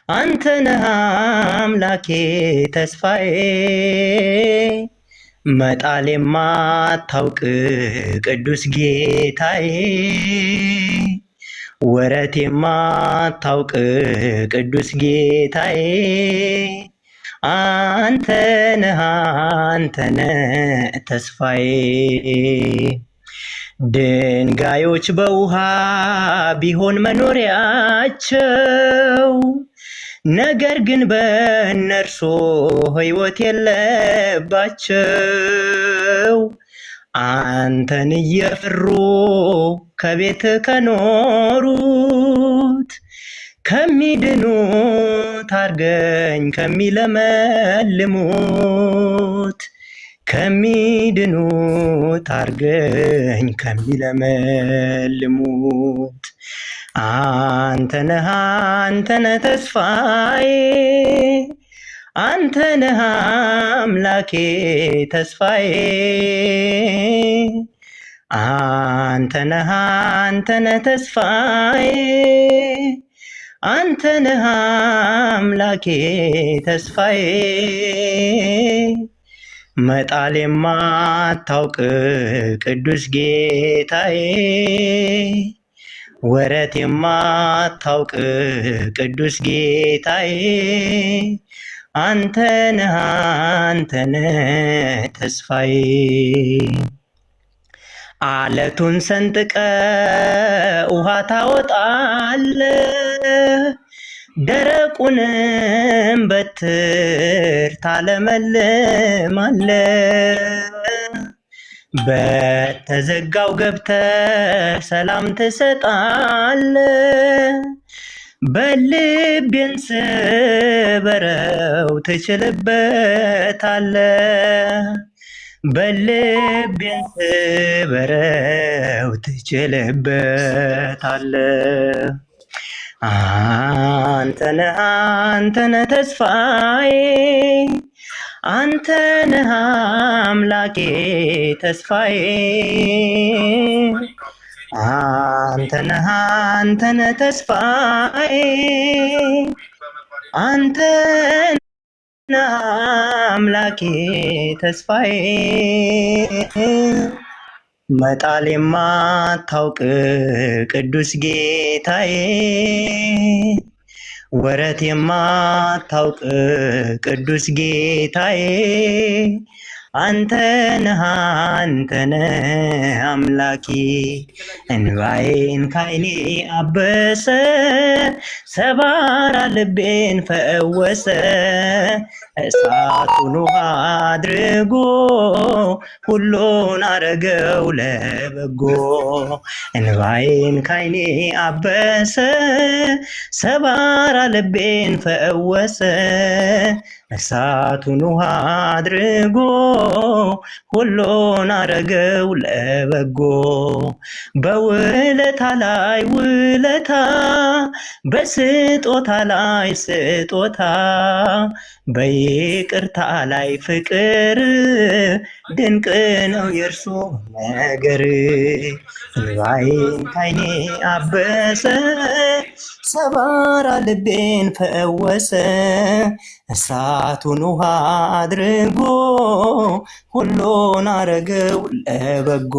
አንተ ነህ አምላኬ ተስፋዬ መጣል የማታውቅ ቅዱስ ጌታዬ ወረት የማታውቅ ቅዱስ ጌታዬ አንተ ነህ ተስፋዬ ድንጋዮች በውሃ ቢሆን መኖሪያቸው ነገር ግን በእነርሱ ሕይወት የለባቸው አንተን እየፈሩ ከቤት ከኖሩት ከሚድኑት አርገኝ ከሚለመልሙት ከሚድኑት አርገኝ ከሚለመልሙት አንተ ነህ ተስፋዬ አንተ ነህ አምላኬ ተስፋዬ አንተ ነህ ተስፋዬ አንተ ነህ አምላኬ ተስፋዬ መጣል የማታውቅ ቅዱስ ጌታዬ ወረት የማታውቅ ቅዱስ ጌታዬ አንተ ነህ ተስፋዬ አለቱን ሰንጥቀ ውሃ ታወጣለ ደረቁንም በትር ታለመልማለ በተዘጋው ገብተ ሰላም ትሰጣለ በልቤን ስበረው ትችልበታለ በልቤን ስበረው ትችልበታለ አንተ ነህ ተስፋዬ አንተ ነህ አምላኬ ተስፋዬ አንተ ነህ ተስፋዬ አንተ ነህ አምላኬ ተስፋዬ መጣል የማታውቅ ቅዱስ ጌታዬ ወረት የማታውቅ ቅዱስ ጌታዬ አንተ ነህ አምላኬ እንባዬን ካይኔ አበሰ ሰባራ ልቤን ፈወሰ እሳቱን ውሃ አድርጎ ሁሉን አረገው ለበጎ እንባዬን ካይኔ አበሰ ሰባራ ልቤን ፈወሰ እሳቱን ውሃ አድርጎ ሁሉን አረገው ለበጎ በውለታ ላይ ውለታ በስጦታ ላይ ስጦታ በይቅርታ ላይ ፍቅር ድንቅ ነው የእርሱ ነገር እንባዬን ካይኔ አበሰ ሰባራ ልቤን ፈወሰ እሳቱን ውሃ አድርጎ ሁሉን አረገው ለበጎ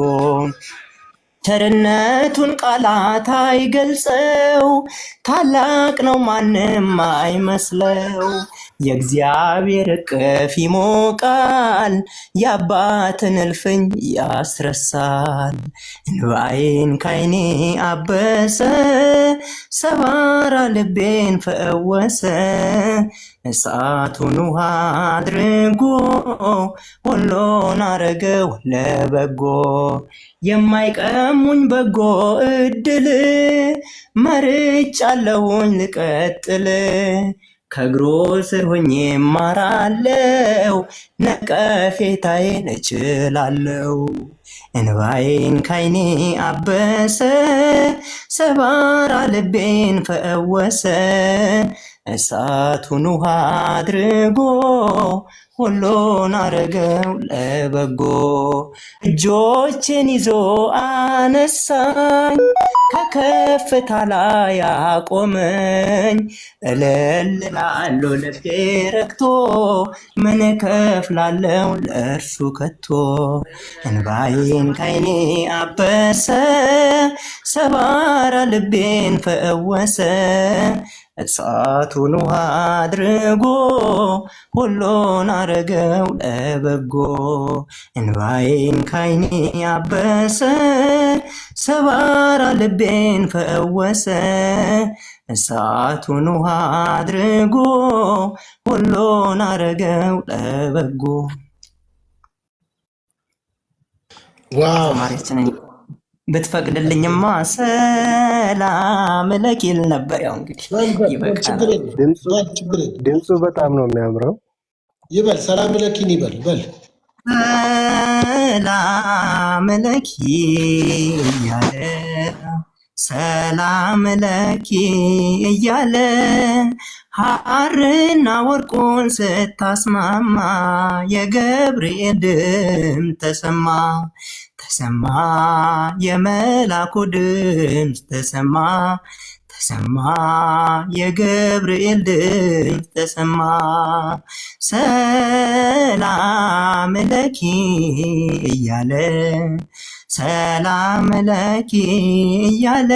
ቸርነቱን ቃላት አይገልጸው ታላቅ ነው ማንም አይመስለው የእግዚአብሔር እቅፍ ይሞቃል የአባትን እልፍኝ ያስረሳል እንባዬን ካይኔ አበሰ ሰባራ ልቤን ፈወሰ እሳቱን ውሃ አድርጎ ሁሉን አረገው ለበጎ የማይቀሙኝ በጎ እድል መርጫለሁኝ ልቀጥል ከእግሩ ስር ሆኜ እማራለው ነቀፌታዬን እችላለው እንባዬን ካይኔ አበሰ ሰባራ ልቤን ፈወሰ እሳቱን ውሃ አድርጎ ሁሉን አረገው ለበጎ። እጆቼን ይዞ አነሳኝ ከከፍታ ላይ አቆመኝ። እልል እላለሁ ልቤ ረክቶ ምን እከፍላለሁ ለእርሱ ከቶ። እንባዬን ከዓይኔ አበሰ ሰባራ ልቤን ፈወሰ። እሳቱን ውሃ አድርጎ ሁሉን አረገው ለበጎ። እንባዬን ከዓይኔ አበሰ ሰባራ ልቤን ፈወሰ። እሳቱን ውሃ አድርጎ ሁሉን አረገው ለበጎ። ተማሪያችንን ብትፈቅድልኝማ ሰላም ለኪል ነበር። ያው እንግዲህ ይበቃል። ድምፁ በጣም ነው የሚያምረው። ይበል ሰላም ለኪን ይበል በል ሰላም ለኪ እያለ ሰላም ለኪ እያለ ሐርና ወርቁን ስታስማማ የገብርኤል ድምፅ ተሰማ ተሰማ የመላኩ ድምፅ ተሰማ ተሰማ የገብርኤል ድምፅ ተሰማ። ሰላም ለኪ እያለ ሰላም ለኪ እያለ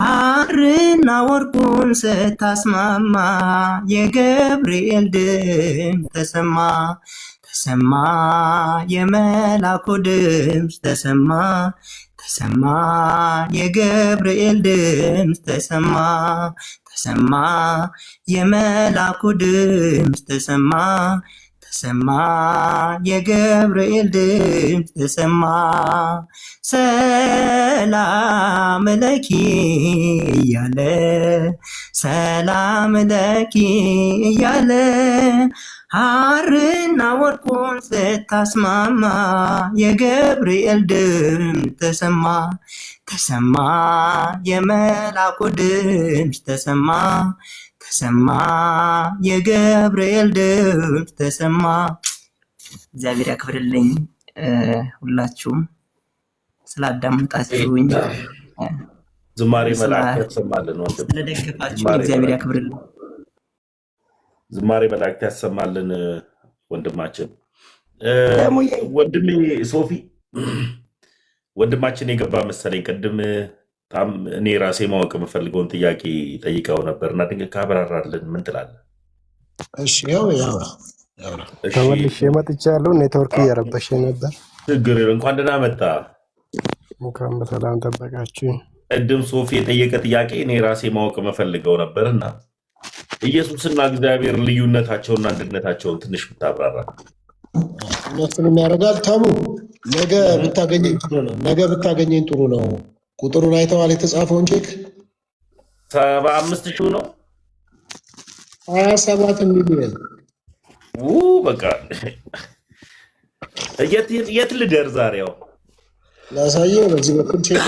ሐርና ወርቁን ስታስማማ የገብርኤል ድምፅ ተሰማ ተሰማ የመላኩ ድምፅ ተሰማ ተሰማ የገብርኤል ድምፅ ተሰማ ተሰማ የመላኩ ድምፅ ተሰማ ተሰማ የገብርኤል ድምፅ ተሰማ። ሰላም ለኪ እያለ ሰላም ለኪ እያለ ሐርና ወርቁን ስታስማማ የገብርኤል ድምፅ ተሰማ ተሰማ የመላኩ ድምፅ ተሰማ ተሰማ የገብርኤል ድምፅ ተሰማ። እግዚአብሔር ያክብርልኝ ሁላችሁም ስላዳመጣችሁኝ፣ ዝማሬ መላእክት ያሰማልን። ስለደገፋችሁኝ እግዚአብሔር ያክብርልኝ። ዝማሬ መላእክት ያሰማልን ወንድማችን። ወንድሜ ሶፊ ወንድማችን የገባ መሰለኝ ቅድም እኔ ራሴ ማወቅ የምፈልገውን ጥያቄ ጠይቀው ነበር እና ድንገት ካብራራልን ምን ትላለህ? እሺ ተመልሼ መጥቻለሁ። ኔትወርክ እየረበሸ ነበር። ችግር እንኳን ደህና መጣ። እንኳን በሰላም ጠበቃችሁ። ቅድም ሶፊ የጠየቀ ጥያቄ እኔ ራሴ ማወቅ የምፈልገው ነበርና ኢየሱስና እግዚአብሔር ልዩነታቸውና አንድነታቸውን ትንሽ ብታብራራ። እነሱንም ያደርጋል። ተሙ ነገ ብታገኘኝ ጥሩ ነው። ቁጥሩን አይተዋል? የተጻፈውን ቼክ 75,000 ነው 27 ሚሊዮን። በቃ የት ልደር? ዛሬው ላሳየው። በዚህ በኩል ቼክ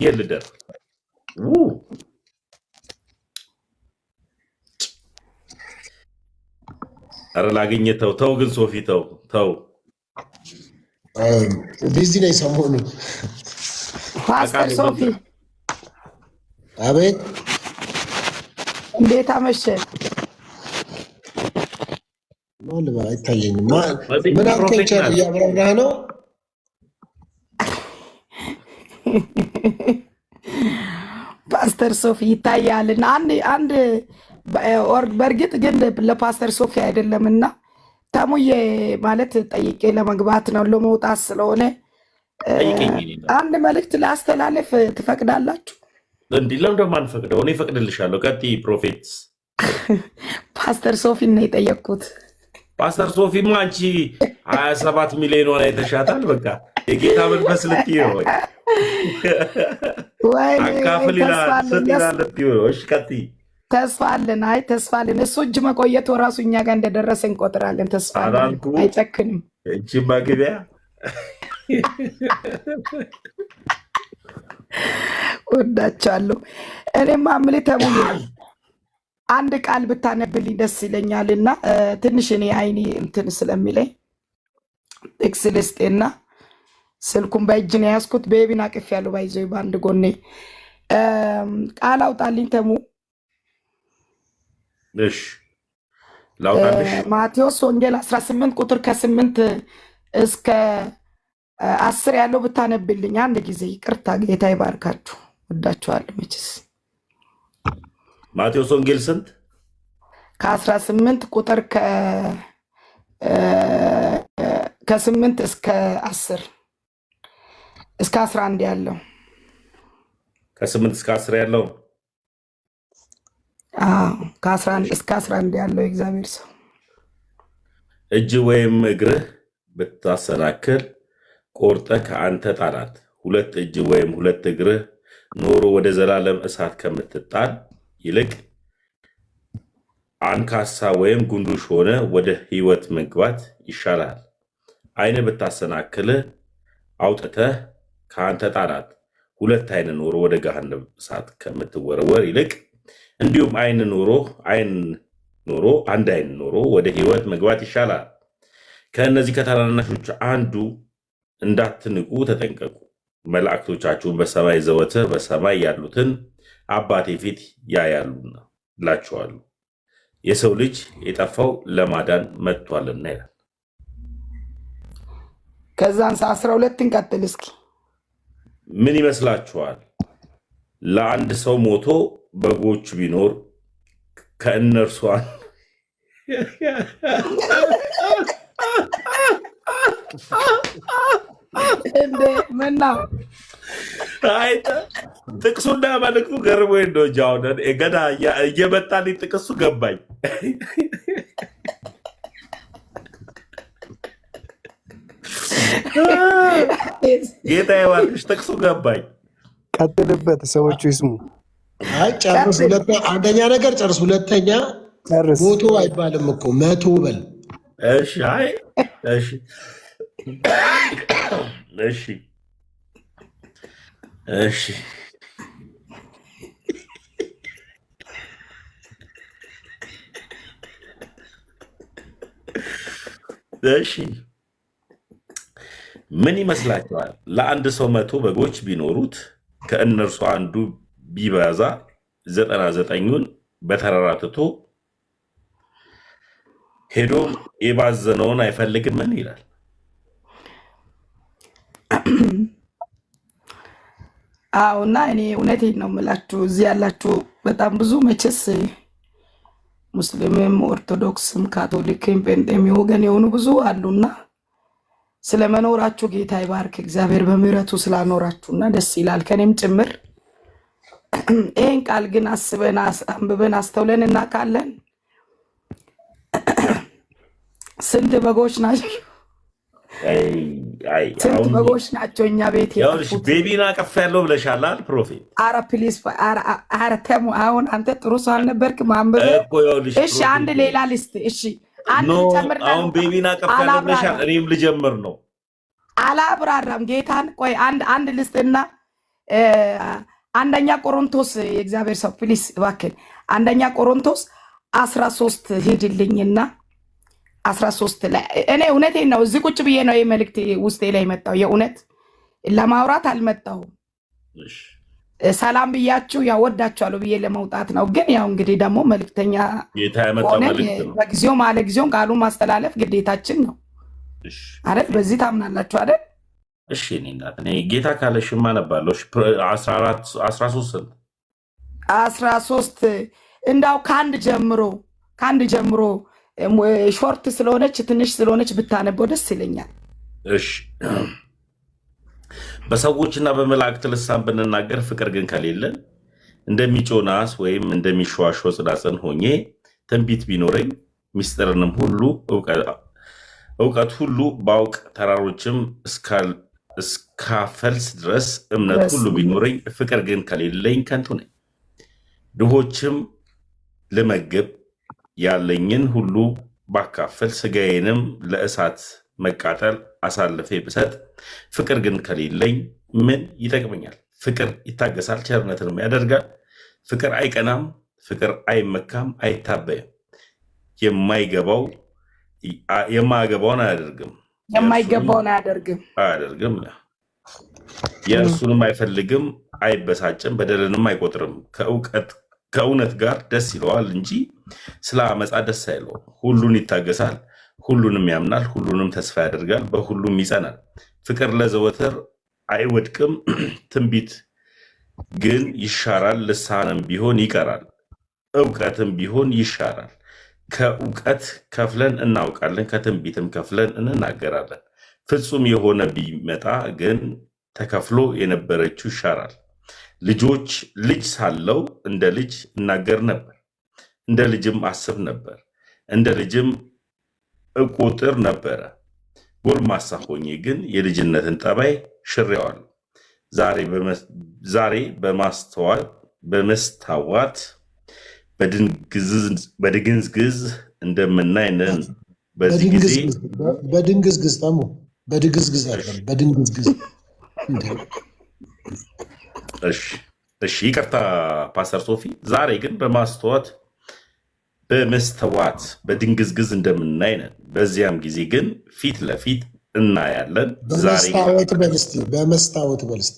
የት ልደር? ኧረ ላገኘህ። ተው ግን ሶፊ ተው። ቢዚ ነኝ ሰሞኑን። ፓስተር ሶፊ አቤት። እንዴት አመሸ? አይታየኝም። ምን አልከኝ? እያብራራህ ነው? ፓስተር ሶፊ ይታያልና አንድ በእርግጥ ግን ለፓስተር ሶፊ አይደለምና ተሙዬ ማለት ጠይቄ ለመግባት ነው ለመውጣት ስለሆነ አንድ መልእክት ላስተላለፍ ትፈቅዳላችሁ? እንዲህ ለምን ደግሞ አንፈቅደው? እኔ እፈቅድልሻለሁ። ቀጥይ ፕሮፌት። ፓስተር ሶፊን ነው የጠየቅኩት። ፓስተር ሶፊማ አንቺ 27 ሚሊዮን ሆና የተሻታል። በቃ የጌታ መንፈስ ልትይ ነው ወይ? አካፍል ይላል እሺ ቀጥይ። ተስፋ አለን። አይ ተስፋ አለን። እሱ እጅ መቆየቱ ራሱ እኛ ጋር እንደደረሰ እንቆጥራለን። ተስፋ አለን። አይጨክንም። እቺ ማግቢያ ወዳቻለሁ። እኔማ የምልህ ተሙዬ አንድ ቃል ብታነብልኝ ደስ ይለኛልና ትንሽ እኔ አይኔ እንትን ስለሚለኝ ጥቅስ ልስጤና ስልኩን በእጅ ነው ያዝኩት። ቤቢን አቅፍ ያለው ባይዘው በአንድ ጎኔ ቃል አውጣልኝ ተሙ። እሺ ላውጣልሽ። ማቴዎስ ወንጌል 18 ቁጥር ከ8 እስከ 10 ያለው ብታነብልኝ አንድ ጊዜ። ይቅርታ ጌታ ይባርካችሁ፣ ወዳችኋለሁ። መቼስ ማቴዎስ ወንጌል ስንት? ከ18 ቁጥር ከ8 እስከ 10 እስከ 11 ያለው ከ8 እስከ 10 ያለው ከ11 እስከ 11 ያለው እግዚአብሔር ሰው እጅ ወይም እግርህ ብታሰናክል ቆርጠህ ከአንተ ጣላት። ሁለት እጅ ወይም ሁለት እግርህ ኖሮ ወደ ዘላለም እሳት ከምትጣል ይልቅ አንካሳ ወይም ጉንዱሽ ሆነ ወደ ሕይወት መግባት ይሻላል። ዓይን ብታሰናክልህ አውጥተህ ከአንተ ጣላት። ሁለት ዓይን ኖሮ ወደ ገሃነም እሳት ከምትወረወር ይልቅ እንዲሁም አንድ ዓይን ኖሮ ወደ ሕይወት መግባት ይሻላል። ከእነዚህ ከታናናሾች አንዱ እንዳትንቁ ተጠንቀቁ። መላእክቶቻችሁን በሰማይ ዘወትር በሰማይ ያሉትን አባቴ ፊት ያያሉና እላችኋለሁ። የሰው ልጅ የጠፋው ለማዳን መጥቷልና ይላል። ከዛን 12 እንቀጥል እስኪ። ምን ይመስላችኋል? ለአንድ ሰው ሞቶ በጎች ቢኖር ከእነርሱ ምና ጥቅሱና መልዕክቱ ገርሞኝ ነው እንጂ አሁን ገና እየመጣልኝ ጥቅሱ ገባኝ። ጌታ ይባርክሽ፣ ጥቅሱ ገባኝ። ቀጥልበት፣ ሰዎቹ ይስሙ። አይ ጨርስ። አንደኛ ነገር ጨርስ። ሁለተኛ ጨርስ። ሞቶ አይባልም እኮ መቶ በል። እሺ አይ እሺ እሺ እሺ እሺ ምን ይመስላችኋል? ለአንድ ሰው 100 በጎች ቢኖሩት ከእነርሱ አንዱ ቢበዛ 99ን በተራራ ትቶ ሄዶ የባዘነውን አይፈልግምን ይላል። እና እኔ እውነቴን ነው የምላችሁ፣ እዚህ ያላችሁ በጣም ብዙ መቼስ ሙስሊምም ኦርቶዶክስም ካቶሊክም ጴንጤም ወገን የሆኑ ብዙ አሉና ስለመኖራችሁ ጌታ ይባርክ። እግዚአብሔር በምህረቱ ስላኖራችሁና ደስ ይላል፣ ከኔም ጭምር። ይህን ቃል ግን አስበን አንብበን አስተውለን እናውቃለን። ስንት በጎች ናቸው? ስንት በጎች ናቸው እኛ ቤት የጠፉት? ቤቢን አቀፍ ያለው ብለሻል ፕሮፌት። አረ ፕሊዝ፣ አረ ተሙ፣ አሁን አንተ ጥሩ ሰው አልነበርክም አንብበ። እሺ አንድ ሌላ ልስት። እሺ አንድ ጨምር። አሁን ቤቢን አቀፍ ያለው ብለሻል፣ እኔም ልጀምር ነው። አላብራራም ጌታን። ቆይ አንድ ልስትና አንደኛ ቆሮንቶስ፣ የእግዚአብሔር ሰው ፕሊዝ እባክህ፣ አንደኛ ቆሮንቶስ 13 ሂድልኝና 13 ላይ እኔ እውነቴን ነው እዚህ ቁጭ ብዬ ነው የመልእክት ውስጤ ላይ መጣው። የእውነት ለማውራት አልመጣሁም። ሰላም ብያችሁ ያው ወዳችኋለሁ ብዬ ለመውጣት ነው። ግን ያው እንግዲህ ደግሞ መልእክተኛ በጊዜው ማለጊዜው ቃሉን ማስተላለፍ ግዴታችን ነው አይደል? በዚህ ታምናላችሁ አይደል? እሺ እኔ ጌታ ካለሽማ ነባለሽ 13 እንዳው ከአንድ ጀምሮ ሾርት ስለሆነች ትንሽ ስለሆነች ብታነበው ደስ ይለኛል። እሺ በሰዎችና በመላእክት ልሳን ብንናገር ፍቅር ግን ከሌለን እንደሚጮህ ናስ ወይም እንደሚሸዋሸው ጽናጽን ሆኜ ትንቢት ቢኖረኝ ምስጢርንም ሁሉ እውቀት ሁሉ ባውቅ ተራሮችም እስካፈልስ ድረስ እምነት ሁሉ ቢኖረኝ ፍቅር ግን ከሌለኝ ከንቱ ነኝ። ድሆችም ልመግብ ያለኝን ሁሉ ባካፈል ስጋዬንም ለእሳት መቃጠል አሳልፌ ብሰጥ ፍቅር ግን ከሌለኝ ምን ይጠቅመኛል? ፍቅር ይታገሳል፣ ቸርነትንም ያደርጋል። ፍቅር አይቀናም፣ ፍቅር አይመካም፣ አይታበይም። የማያገባውን አያደርግም። የእርሱንም አይፈልግም፣ አይበሳጭም፣ በደልንም አይቆጥርም። ከእውነት ጋር ደስ ይለዋል እንጂ ስለ አመፃ ደስ አይለውም። ሁሉን ይታገሳል፣ ሁሉንም ያምናል፣ ሁሉንም ተስፋ ያደርጋል፣ በሁሉም ይጸናል። ፍቅር ለዘወትር አይወድቅም፣ ትንቢት ግን ይሻራል፣ ልሳንም ቢሆን ይቀራል፣ እውቀትም ቢሆን ይሻራል። ከእውቀት ከፍለን እናውቃለን፣ ከትንቢትም ከፍለን እንናገራለን። ፍጹም የሆነ ቢመጣ ግን ተከፍሎ የነበረችው ይሻራል። ልጅ ሳለው እንደ ልጅ እናገር ነበር፣ እንደ ልጅም አስብ ነበር፣ እንደ ልጅም እቆጥር ነበረ። ጎልማሳ ሆኜ ግን የልጅነትን ጠባይ ሽሬዋለሁ። ዛሬ በመስታወት በድግዝግዝ እንደምናይ ነን። በዚህ ጊዜ በድንግዝግዝ ታሙ በድግዝግዝ አይደለም፣ በድንግዝግዝ። እሺ ይቅርታ ፓስተር ሶፊ። ዛሬ ግን በመስተዋት በድንግዝግዝ እንደምናይ ነን። በዚያም ጊዜ ግን ፊት ለፊት እናያለን። በመስታወት በልስቲ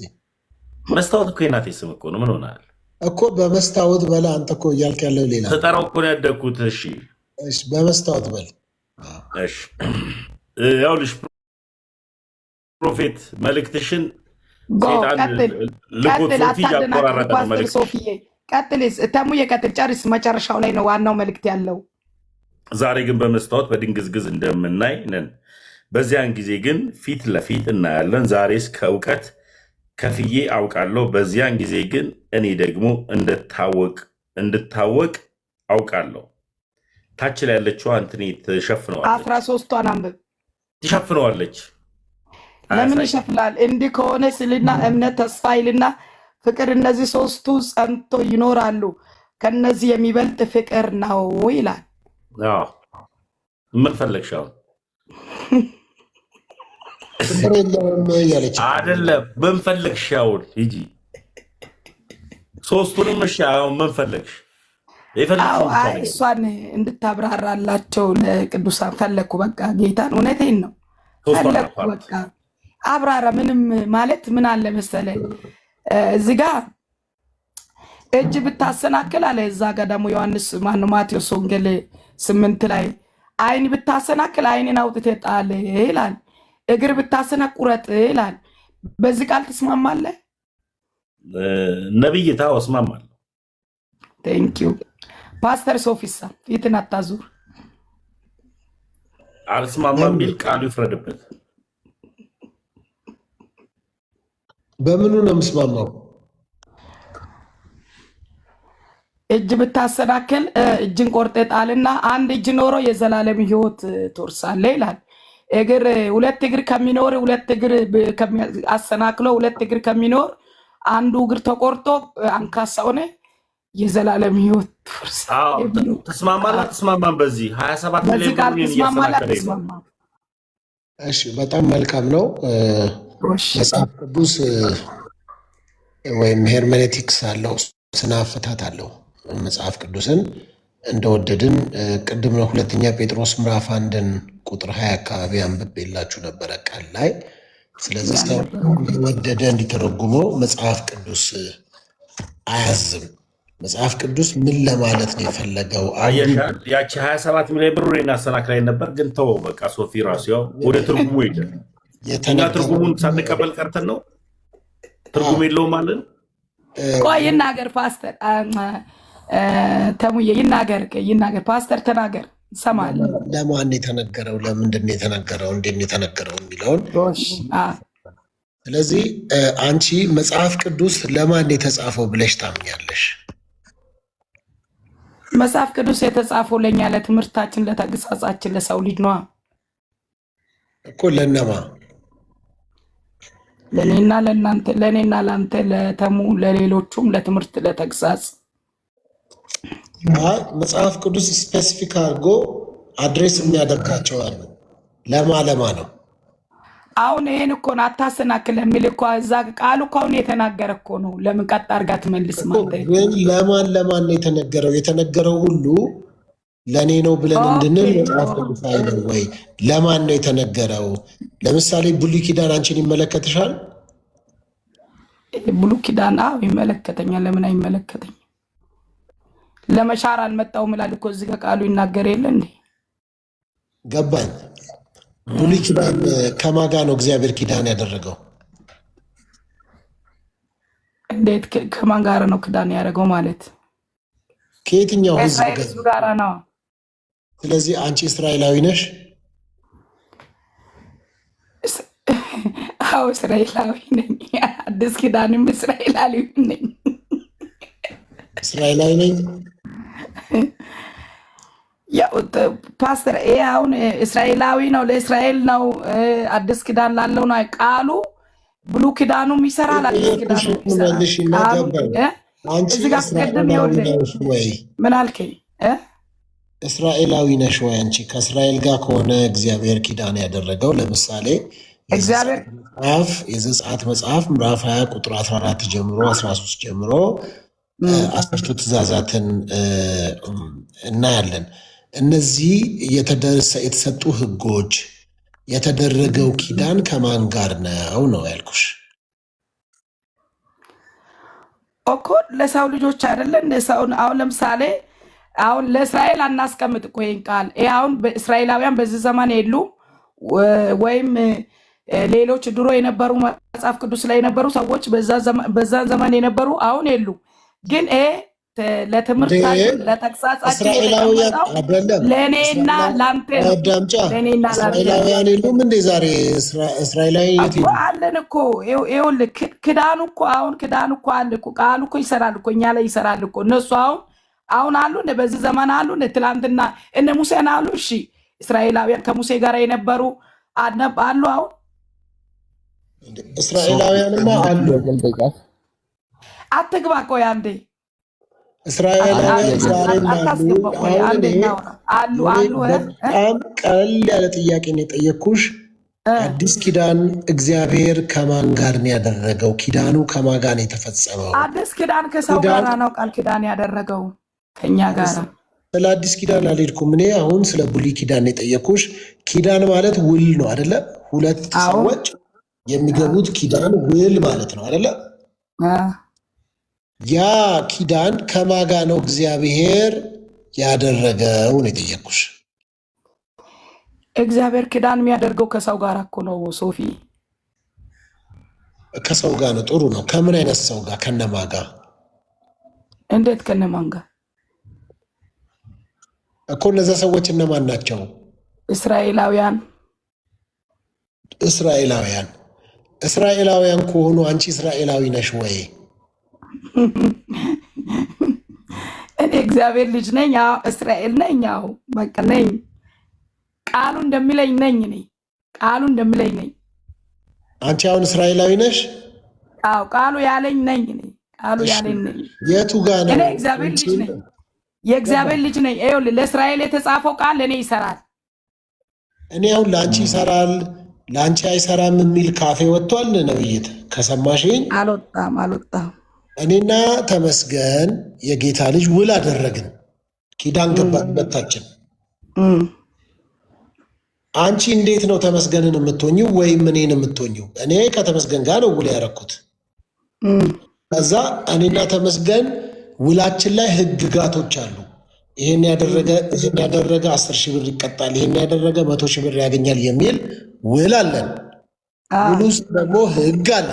መስታወት እኮ የናቴ ስም እኮ ነው። ምን ሆናል እኮ በመስታወት በላ። አንተ እኮ እያልክ ያለው ሌላ ተጠራው እኮ ነው ያደግኩት። እሺ በመስታወት በል። እሺ ያውልሽ ፕሮፌት መልእክትሽን ተሙዬ ቀጥል፣ ጨርስ። መጨረሻው ላይ ነው ዋናው መልእክት ያለው። ዛሬ ግን በመስታወት በድንግዝግዝ እንደምናይ ነን፣ በዚያን ጊዜ ግን ፊት ለፊት እናያለን። ዛሬስ ከእውቀት ከፍዬ አውቃለሁ፣ በዚያን ጊዜ ግን እኔ ደግሞ እንድታወቅ አውቃለሁ። ታች ላይ ያለችው አንትኔ ትሸፍነዋለች። 13ቷን አንብብ። ትሸፍነዋለች። ለምን ይሸፍናል? እንዲህ ከሆነ ስልና እምነት፣ ተስፋ፣ ኃይልና ፍቅር እነዚህ ሶስቱ ጸንቶ ይኖራሉ፣ ከነዚህ የሚበልጥ ፍቅር ነው ይላል። ምን ፈለግሽ አሁን? አይደለም ምን ፈለግሽ አሁን? ሂጂ ሶስቱንም። እሺ አሁን ምን ፈለግሽ? እሷን እንድታብራራላቸው ለቅዱሳን ፈለግኩ። በቃ ጌታን እውነቴን ነው ፈለግኩ። በቃ አብራራ። ምንም ማለት ምን አለ መሰለ እዚህ ጋ እጅ ብታሰናክል አለ። እዛ ጋ ደግሞ ዮሐንስ ማቴዎስ ወንጌል 8 ላይ አይን ብታሰናክል አይንን አውጥተህ ጣል ይላል። እግር ብታሰናክ ቁረጥ ይላል። በዚህ ቃል ትስማማለህ? ነብይ ታው እስማማለሁ። ቴንኪዩ ፓስተር ሶፊሳ ፊትን አታዙር። አልስማማም ቢል ቃሉ ይፍረድበት። በምኑ ነው የምስማማው? እጅ ብታሰናክል እጅን ቆርጠህ ጣልና አንድ እጅ ኖሮ የዘላለም ሕይወት ትወርሳለህ ይላል። ሁለት እግር ከሚኖር ሁለት እግር አሰናክሎ ሁለት እግር ከሚኖር አንዱ እግር ተቆርጦ አንካሳ ሆነ የዘላለም ሕይወት ትወርሳለህ። ተስማማለህ? ተስማማም። በዚህ 27 ሚሊዮን ተስማማለህ? እሺ በጣም መልካም ነው። መጽሐፍ ቅዱስ ወይም ሄርሜኔቲክስ አለው፣ ስነ አፈታት አለው። መጽሐፍ ቅዱስን እንደወደድን ቅድም ነው 2ኛ ጴጥሮስ ምዕራፍ 1 ቁጥር 20 አካባቢ አንብቤላችሁ ነበረ ቃል ላይ። ስለዚህ ሰው እንደወደደ እንዲተረጉመው መጽሐፍ ቅዱስ አያዝም። መጽሐፍ ቅዱስ ምን ለማለት ነው የፈለገው? ያቺ 27 ሚሊዮን ብር እናሰናክላይ ነበር፣ ግን ተወው በቃ። ሶፊ ራሱ ያው ወደ ትርጉሙ ሄደ። እኛ ትርጉሙን ሳንቀበል ቀርተን ነው። ትርጉም የለውም ማለት ነው። ቆይ ይናገር ፓስተር ተሙዬ፣ ይናገር ፓስተር ተናገር፣ እንሰማለን። ለማን የተነገረው? ለምንድን ነው የተነገረው? እንዴት ነው የተነገረው የሚለውን። ስለዚህ አንቺ መጽሐፍ ቅዱስ ለማን የተጻፈው ብለሽ ታምኛለሽ? መጽሐፍ ቅዱስ የተጻፈው ለእኛ ለትምህርታችን፣ ለተግሳጻችን፣ ለሰው ልጅ ነዋ እኮ። ለነማ? ለእኔና ለእናንተ፣ ለእኔና ለአንተ፣ ለተሙ፣ ለሌሎቹም፣ ለትምህርት፣ ለተግሳጽ። መጽሐፍ ቅዱስ ስፔሲፊክ አድርጎ አድሬስ የሚያደርጋቸው አሉ። ለማ ነው? አሁን ይሄን እኮ ነው አታሰናክል የሚል እኮ እዛ ቃሉ እኮ አሁን የተናገረ እኮ ነው። ለምን ቀጥ አድርጋ ትመልስ ማለት ግን ለማን ነው የተነገረው? የተነገረው ሁሉ ለእኔ ነው ብለን እንድንል መጽሐፍ ቅዱሳዊ ነው ወይ? ለማን ነው የተነገረው? ለምሳሌ ብሉይ ኪዳን አንቺን ይመለከትሻል? ብሉይ ኪዳን ይመለከተኛል። ለምን አይመለከተኝ? ለመሻር አልመጣሁም እላል እኮ እዚህ ጋር ቃሉ ይናገር የለ እንዴ? ገባኝ። ብሉይ ኪዳን ከማን ጋር ነው እግዚአብሔር ኪዳን ያደረገው? እንዴት ከማን ጋር ነው ኪዳን ያደረገው ማለት? ከየትኛው ህዝብ ጋር ነው? ስለዚህ አንቺ እስራኤላዊ ነሽ? አዎ እስራኤላዊ ነኝ። አዲስ ኪዳንም እስራኤላዊ ነኝ። እስራኤላዊ ነኝ። ያው ፓስተር አሁን እስራኤላዊ ነው፣ ለእስራኤል ነው። አዲስ ኪዳን ላለው ነው ቃሉ። ብሉይ ኪዳኑም ይሰራል፣ አዲስ ኪዳኑም ይሰራል። አንቺ እስራኤላዊ ነሽ ወይ? ምን አልከኝ? እስራኤላዊ ነሽ ወይ አንቺ? ከእስራኤል ጋር ከሆነ እግዚአብሔር ኪዳን ያደረገው ለምሳሌ እግዚአብሔር የዘጸአት መጽሐፍ ምዕራፍ 20 ቁጥር 14 ጀምሮ 13 ጀምሮ 10ቱ ትእዛዛትን እናያለን። እነዚህ የተሰጡ ህጎች የተደረገው ኪዳን ከማን ጋር ነው ያልኩሽ እኮ ለሰው ልጆች አይደለ? እንደ ሰው አሁን ለምሳሌ አሁን ለእስራኤል አናስቀምጥ እኮ ይሄን ቃል። አሁን እስራኤላውያን በዚህ ዘመን የሉ ወይም ሌሎች ድሮ የነበሩ መጽሐፍ ቅዱስ ላይ የነበሩ ሰዎች በዛ ዘመን የነበሩ አሁን የሉ። ግን ለትምህርታችን ለተግሳጻችን ለእኔና ለአንተ እስራኤላውያን የሉም እንዴ? ዛሬ እስራኤላዊ አለን እኮ። ይኸውልህ ክዳኑ እኮ አሁን ክዳኑ እኮ አለ እኮ ቃሉ እኮ ይሰራል እኮ እኛ ላይ ይሰራል እኮ። እነሱ አሁን አሉ በዚህ ዘመን አሉ። ትላንትና እነ ሙሴን አሉ። እሺ እስራኤላውያን ከሙሴ ጋር የነበሩ አሉ። አሁን እስራኤላውያንማ አሉ። አትግባ ቆይ አንዴ። እስራኤላውያን ዛሬም አሉ። በጣም ቀለል ያለ ጥያቄ ነው የጠየኩሽ። አዲስ ኪዳን እግዚአብሔር ከማን ጋር ነው ያደረገው? ኪዳኑ ከማን ጋር ነው የተፈጸመው? አዲስ ኪዳን ከሰው ጋር ነው ቃል ኪዳን ያደረገው ከኛ ጋር። ስለ አዲስ ኪዳን አልሄድኩም እኔ። አሁን ስለ ብሉይ ኪዳን ነው የጠየኩሽ። ኪዳን ማለት ውል ነው አይደለ? ሁለት ሰዎች የሚገቡት ኪዳን ውል ማለት ነው አይደለ? ያ ኪዳን ከማን ጋር ነው እግዚአብሔር ያደረገው ነው የጠየኩሽ። እግዚአብሔር ኪዳን የሚያደርገው ከሰው ጋር እኮ ነው ሶፊ። ከሰው ጋር ነው። ጥሩ ነው። ከምን አይነት ሰው ጋር? ከነማን ጋር? እንዴት ከነማን ጋር እኮ? እነዛ ሰዎች እነማን ናቸው? እስራኤላውያን። እስራኤላውያን ከሆኑ አንቺ እስራኤላዊ ነሽ ወይ? እኔ እግዚአብሔር ልጅ ነኝ። እስራኤል ነኝ። በቃ ነኝ። ቃሉ እንደሚለኝ ነኝ። ቃሉ እንደሚለኝ ነኝ። አንቺ አሁን እስራኤላዊ ነሽ? ቃሉ ያለኝ ነኝ። ቃሉ ያለኝ ነኝ። የቱ ጋር ነው? እኔ እግዚአብሔር ልጅ ነኝ። የእግዚአብሔር ልጅ ነኝ። ይኸውልህ ለእስራኤል የተጻፈው ቃል ለእኔ ይሰራል። እኔ አሁን ለአንቺ ይሰራል ለአንቺ አይሰራም የሚል ካፌ ወጥቷል። ነብይት ከሰማሽኝ? አልወጣም። እኔና ተመስገን የጌታ ልጅ ውል አደረግን። ኪዳን ገባን ሁለታችን። አንቺ እንዴት ነው ተመስገንን የምትሆኚው ወይም እኔን የምትሆኚው? እኔ ከተመስገን ጋር ነው ውል ያደረኩት። ከዛ እኔና ተመስገን ውላችን ላይ ህግጋቶች አሉ። ይሄን ያደረገ 10,000 ብር ይቀጣል፣ ይሄን ያደረገ 100,000 ብር ያገኛል የሚል ውል አለን። ውል ውስጥ ደግሞ ህግ አለ።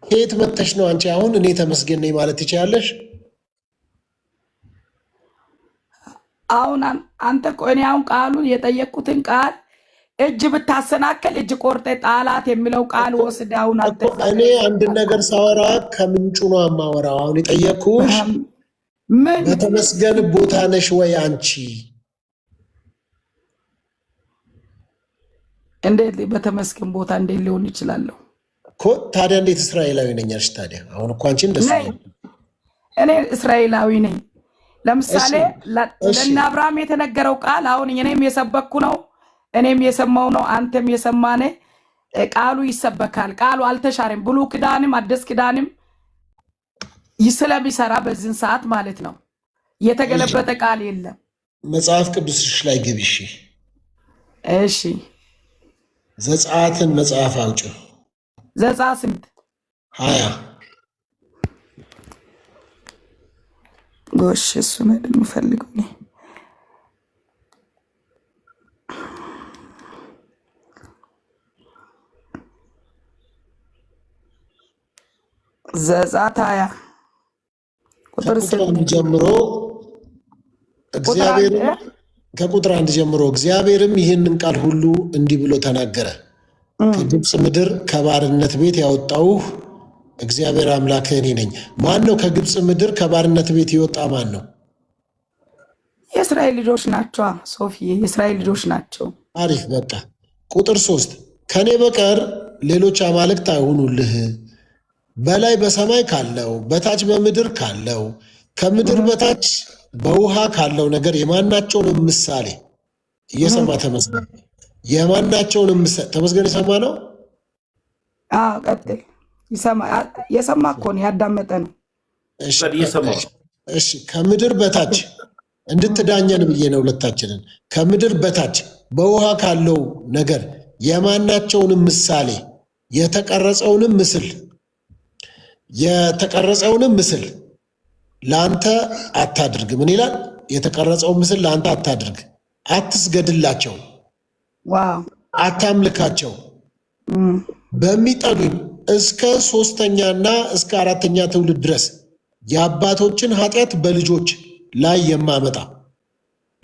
ከየት መጥተሽ ነው አንቺ አሁን እኔ ተመስገን ነኝ ማለት ትችላለሽ? አሁን አንተ እኔ አሁን ቃሉን የጠየቅኩትን ቃል እጅ ብታሰናከል እጅ ቆርጠ ጣላት የሚለው ቃል ወስድ። አሁን እኔ አንድ ነገር ሳወራ ከምንጩ ነው የማወራው። አሁን የጠየቅኩሽ ምን በተመስገን ቦታ ነሽ ወይ አንቺ? እንዴት በተመስገን ቦታ እንዴት ሊሆን ይችላለሁ እኮ? ታዲያ እንዴት እስራኤላዊ ነኝ አልሽ? ታዲያ አሁን እኮ አንቺ እንደሱ እኔ እስራኤላዊ ነኝ። ለምሳሌ ለእነ አብርሃም የተነገረው ቃል አሁን እኔም የሰበኩ ነው። እኔም የሰማው ነው አንተም የሰማነ ቃሉ ይሰበካል ቃሉ አልተሻረም ብሉይ ኪዳንም አዲስ ኪዳንም ስለሚሰራ በዚህን ሰዓት ማለት ነው የተገለበጠ ቃል የለም መጽሐፍ ቅዱስሽ ላይ ግቢ እሺ ዘጸአትን መጽሐፍ አውጪ ዘጸአት ስንት 20 ጎሽ እሱ ነው የምፈልገው ዘጸአት 20 ቁጥር 1 ጀምሮ እግዚአብሔር ከቁጥር 1 ጀምሮ እግዚአብሔርም ይህንን ቃል ሁሉ እንዲህ ብሎ ተናገረ። ከግብፅ ምድር ከባርነት ቤት ያወጣውህ እግዚአብሔር አምላክህ እኔ ነኝ። ማን ነው ከግብፅ ምድር ከባርነት ቤት የወጣ ማን ነው? የእስራኤል ልጆች ናቸው። ሶፊ የእስራኤል ልጆች ናቸው። አሪፍ በቃ ቁጥር 3 ከኔ በቀር ሌሎች አማልክት አይሁኑልህ በላይ በሰማይ ካለው በታች በምድር ካለው ከምድር በታች በውሃ ካለው ነገር የማናቸውን ምሳሌ እየሰማ ተመስገን የማናቸውን ምሳሌ ተመስገን የሰማ ነው። ቀጥል የሰማ እኮ ነው ያዳመጠ ነው። እሺ ከምድር በታች እንድትዳኘን ብዬ ነው ሁለታችንን። ከምድር በታች በውሃ ካለው ነገር የማናቸውንም ምሳሌ የተቀረጸውንም ምስል ለአንተ አታድርግ። ምን ይላል? የተቀረጸው ምስል ለአንተ አታድርግ፣ አትስገድላቸው፣ አታምልካቸው። በሚጠሉኝ እስከ 3ኛና እስከ 4ኛ ትውልድ ድረስ የአባቶችን ኃጢአት በልጆች ላይ የማመጣ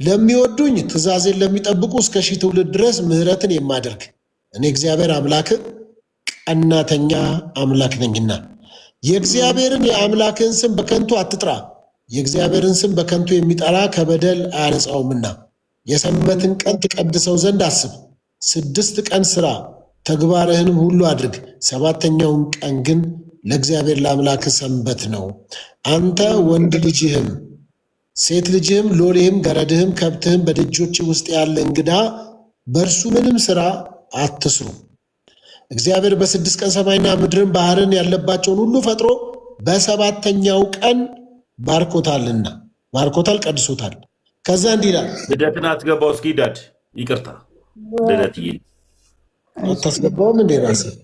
ለሚወዱኝ ትእዛዜን ለሚጠብቁ እስከ 1000 ትውልድ ድረስ ምሕረትን የማደርግ እኔ እግዚአብሔር አምላክ ቀናተኛ አምላክ ነኝና የእግዚአብሔርን የአምላክን ስም በከንቱ አትጥራ። የእግዚአብሔርን ስም በከንቱ የሚጠራ ከበደል አያነጻውምና የሰንበትን ቀን ትቀድሰው ዘንድ አስብ። 6 ቀን ሥራ ተግባርህንም ሁሉ አድርግ። 7ኛውን ቀን ግን ለእግዚአብሔር ለአምላክ ሰንበት ነው። አንተ ወንድ ልጅህም ሴት ልጅህም ሎሌህም ገረድህም ከብትህም በደጆች ውስጥ ያለ እንግዳ በእርሱ ምንም ሥራ አትስሩ። እግዚአብሔር በ6 ቀን ሰማይና ምድርን ባህርን ያለባቸውን ሁሉ ፈጥሮ በ7ኛው ቀን ባርኮታልና ባርኮታል፣ ቀድሶታል። ከዛ እንዲህ ይላል። ልደትን አትገባው። እስኪ ዳድ ይቅርታ፣ ልደት አታስገባውም እንዴ? ራስህ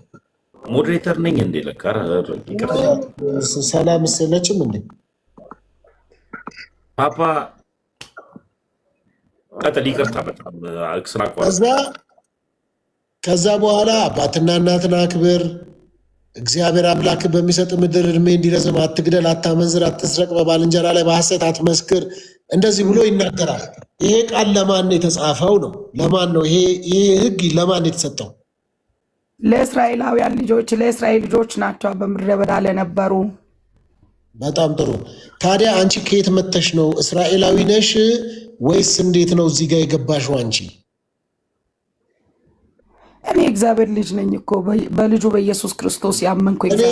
ሞዴሬተር ነኝ እንዴ? ለካ ይቅርታ። ሰላም መሰለችም እንዴ? ፓፓ ቀጥል። ይቅርታ በጣም ስላቋ ከዛ በኋላ አባትና እናትን አክብር፣ እግዚአብሔር አምላክ በሚሰጥ ምድር እድሜ እንዲረዝም፣ አትግደል፣ አታመንዝር፣ አትስረቅ፣ በባልንጀራ ላይ በሐሰት አትመስክር፣ እንደዚህ ብሎ ይናገራል። ይሄ ቃል ለማን የተጻፈው ነው? ለማን ነው ይሄ ሕግ ለማን የተሰጠው? ለእስራኤላውያን ልጆች፣ ለእስራኤል ልጆች ናቸው በምድረ በዳ ለነበሩ። በጣም ጥሩ። ታዲያ አንቺ ከየት መተሽ ነው? እስራኤላዊ ነሽ ወይስ እንዴት ነው እዚህ ጋር የገባሽው አንቺ? እኔ እግዚአብሔር ልጅ ነኝ እኮ በልጁ በኢየሱስ ክርስቶስ ያመንኩ። እኔ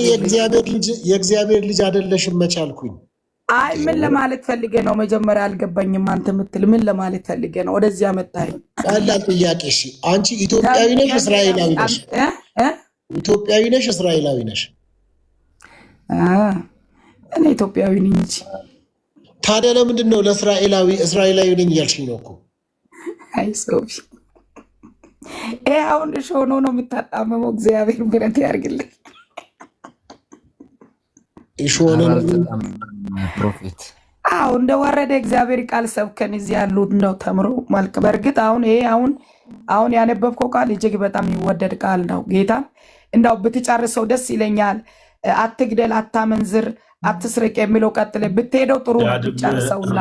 የእግዚአብሔር ልጅ አይደለሽም መቻልኩኝ። አይ ምን ለማለት ፈልጌ ነው? መጀመሪያ አልገባኝም። አንተ የምትል ምን ለማለት ፈልጌ ነው? ወደዚህ ያመጣኝ ቀላል ጥያቄ። እሺ አንቺ ኢትዮጵያዊ ነሽ እስራኤላዊ ነሽ? ኢትዮጵያዊ ነሽ እስራኤላዊ ነሽ? እኔ ኢትዮጵያዊ ነኝ እንጂ። ታዲያ ለምንድን ነው እስራኤላዊ ነኝ እያልሽኝ ነው እኮ? አይ ሶፊ ይሄ አሁን እሺ ሆኖ ነው የምታጣመመው። እግዚአብሔር ብረት ያርግልኝ። እሺ ሆኖ ፕሮፌት እንደወረደ እግዚአብሔር ቃል ሰብከን እዚህ ያሉት ነው ተምሮ መልክ። በእርግጥ አሁን ያነበብከው ቃል እጅግ በጣም ይወደድ ቃል ነው። ጌታ እንዳው ብትጨርሰው ደስ ይለኛል። አትግደል፣ አታመንዝር፣ አትስረቅ የሚለው ቀጥለ ብትሄደው ጥሩ ነው። ብትጨርሰውና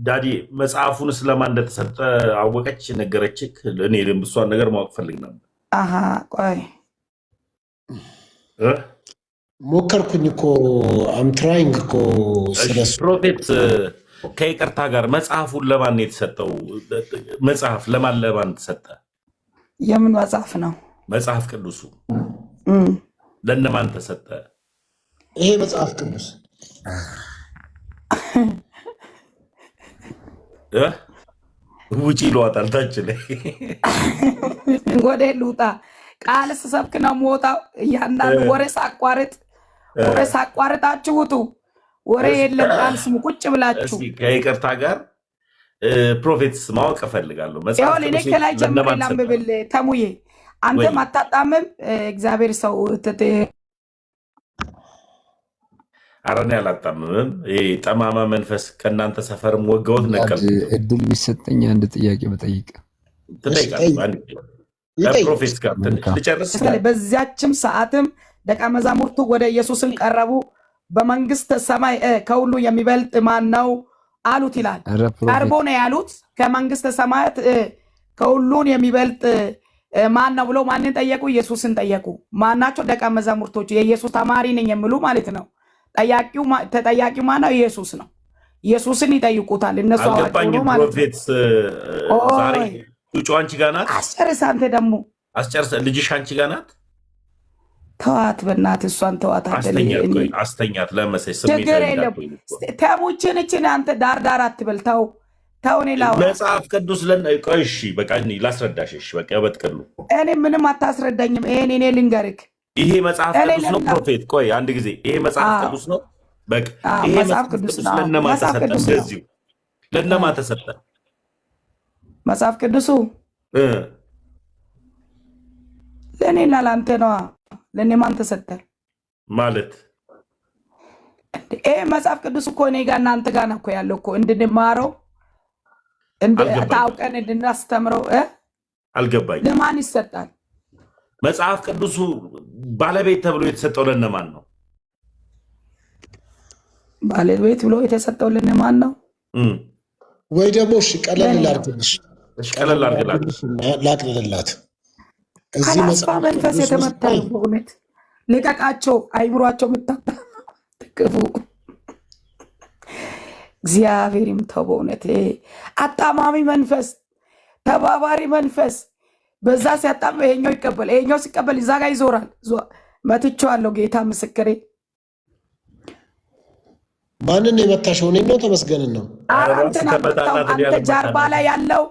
ዳዲ መጽሐፉን ስለማን እንደተሰጠ አወቀች፣ ነገረችክ? እኔ እሷን ነገር ማወቅ ፈልግ ነበር። ቆይ ሞከርኩኝ እኮ አምትራይንግ እኮ ስለሱ። ፕሮፌት ከይቅርታ ጋር መጽሐፉን ለማን የተሰጠው? መጽሐፍ ለማን ተሰጠ? የምን መጽሐፍ ነው? መጽሐፍ ቅዱሱ ለነማን ተሰጠ? ይሄ መጽሐፍ ቅዱስ ውጪ ይሏታል ታች ላይ ወደ ልውጣ ቃል ስሰብክ ነው የምወጣው። እያንዳንዱ ወሬ ሳቋርጣችሁ ውጡ። ወሬ የለም ቃል ስሙ ቁጭ ብላችሁ። ከይቅርታ ጋር ፕሮፌትስ ማወቅ እፈልጋለሁ። ይሁን እኔ ከላይ ጀምሬ ላንብብል። ተሙዬ አንተም አታጣምም። እግዚአብሔር ሰው አረን ያላጣምምም። ጠማማ መንፈስ ከእናንተ ሰፈርም ወገውት ነቀል። እድል ቢሰጠኝ አንድ ጥያቄ በጠይቅ ፕሮፌት ጋር ልጨርስ። በዚያችም ሰዓትም ደቀ መዛሙርቱ ወደ ኢየሱስን ቀረቡ። በመንግስተ ሰማይ ከሁሉ የሚበልጥ ማን ነው አሉት ይላል። ቀርቦ ነው ያሉት። ከመንግስተ ሰማያት ከሁሉን የሚበልጥ ማን ነው ብሎ ማንን ጠየቁ? ኢየሱስን ጠየቁ። ማናቸው? ደቀ መዛሙርቶቹ የኢየሱስ ተማሪ ነኝ የሚሉ ማለት ነው። ተጠያቂው ማን ነው? ኢየሱስ ነው። ኢየሱስን ይጠይቁታል። እነሱ አልገባኝም። ፕሮፌት ዛሬ ጩጩ አንቺ ጋር ናት። አስጨርስ። አንተ ደግሞ አስጨርስ። ልጅሽ አንቺ ጋር ናት። ተዋት፣ በእናትህ እሷን ተዋት። አስተኛት ለመሰለኝ ችግር የለም። ተሙችን አንተ ዳር አትበል። ተው እኔ ላውራ። መጽሐፍ ቅዱስ ቆይ እሺ፣ በቃ ላስረዳሽ። እሺ በቃ በጥቅሉ እኔ ምንም አታስረዳኝም። ይሄን እኔ ልንገርህ። ይሄ መጽሐፍ ቅዱስ ነው ፕሮፌት። ቆይ አንድ ጊዜ ይሄ መጽሐፍ ቅዱስ ነው። በቃ ይሄ መጽሐፍ ቅዱስ ለነማ ተሰጠ? እንደዚሁ ለነማ ተሰጠ መጽሐፍ ቅዱሱ? ለእኔና ለአንተ ነዋ። ለእኔ ማን ተሰጠ ማለት? ይሄ መጽሐፍ ቅዱስ እኮ እኔ ጋር እናንተ ጋር ነው እኮ ያለው እኮ እንድንማረው ታውቀን እንድናስተምረው። አልገባኝ። ለማን ይሰጣል መጽሐፍ ቅዱሱ? ባለቤት ተብሎ የተሰጠው ለነማን ነው? ባለቤት ብሎ የተሰጠው ለነማን ነው? ወይ ደግሞ እሺ ቀለል ላድርግልሽ፣ ላቅልልላት። እዚህ መጽሐፍ መንፈስ የተመታ በእውነት ልቀቃቸው። አይምሯቸው ምታጠቅፉ እግዚአብሔር ይምታው። በእውነት አጣማሚ መንፈስ፣ ተባባሪ መንፈስ በዛ ሲያጣም ይሄኛው ይቀበል፣ ይሄኛው ሲቀበል እዛ ጋር ይዞራል። መትቼዋለሁ። ጌታ ምስክሬ። ማንን ነው የመታሸው? እኔን ነው ተመስገንን ነው? አንተ ጀርባ ላይ ያለው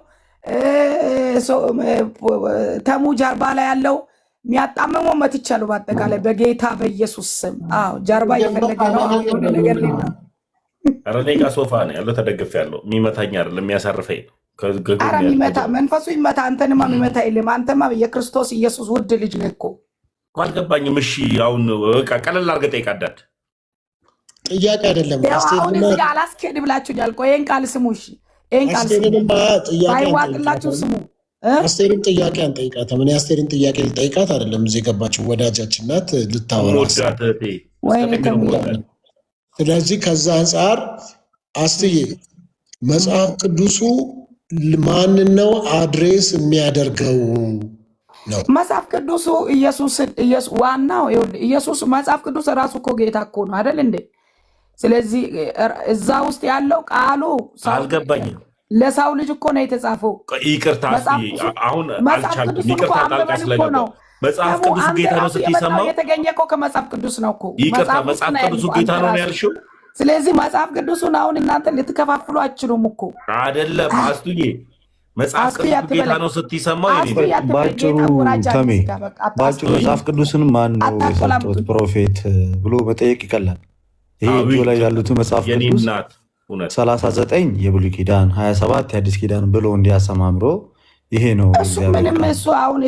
ተሙ ጀርባ ላይ ያለው የሚያጣመመው መትቻለሁ። በአጠቃላይ በጌታ በኢየሱስ ስም። አዎ ጀርባ እየፈለገ ነው ነገር ሌላ። ኧረ እኔ ጋር ሶፋ ነው ያለው፣ ተደግፍ ያለው። የሚመታኝ አይደለም የሚያሳርፈኝ ነው። ኧረ የሚመታ መንፈሱ ይመታ። አንተንማ የሚመታ የለም። አንተማ የክርስቶስ ኢየሱስ ውድ ልጅ ነህ እኮ። አልገባኝም። እሺ አሁን በቃ ቀለል አድርገህ ጠይቅ። አዳድ ጥያቄ አይደለም። አሁን እዚህ ጋር አላስኬድ ብላችሁኛል። ቆይ ይሄን ቃል ስሙ። እሺ ይሄን ቃል ስሙ። አይዋጥላችሁ ስሙ። አስቴርን ጥያቄ አንጠይቃትም። እኔ አስቴርን ጥያቄ ልጠይቃት አይደለም እዚህ የገባችው ወዳጃችን ናት፣ ልታወራ። ስለዚህ ከዛ አንጻር አስትዬ መጽሐፍ ቅዱሱ ማንን ነው አድሬስ የሚያደርገው ነው? መጽሐፍ ቅዱሱ ዋናው ኢየሱስ። መጽሐፍ ቅዱስ ራሱ እኮ ጌታ እኮ ነው አይደል እንዴ? ስለዚህ እዛ ውስጥ ያለው ቃሉ አልገባኝም። ለሰው ልጅ እኮ ነው የተጻፈው። ይቅርታ አሁን አልቻልኩም። ይቅርታ ጣልቃ ስለገባሁ መጽሐፍ ቅዱሱ ጌታ ነው ስትሰማው የተገኘ እኮ ከመጽሐፍ ቅዱስ ነው እኮ። ይቅርታ መጽሐፍ ቅዱሱ ጌታ ነው ያልሽው። ስለዚህ መጽሐፍ ቅዱሱን አሁን እናንተ ልትከፋፍሉ አችሉም እኮ አይደለም። አስቱዬ መጽሐፍ ቅዱሱ ጌታ ነው ስትሰማው ባጭሩ ተሜ ባጭሩ መጽሐፍ ቅዱስን ማን ነው የሰጠው ፕሮፌት ብሎ መጠየቅ ይቀላል። ይሄ እጁ ላይ ያሉት መጽሐፍ ቅዱስ 39 የብሉይ ኪዳን 27 የአዲስ ኪዳን ብሎ እንዲያሰማምሮ ይሄ ነው። እሱ ምንም እሱ አሁን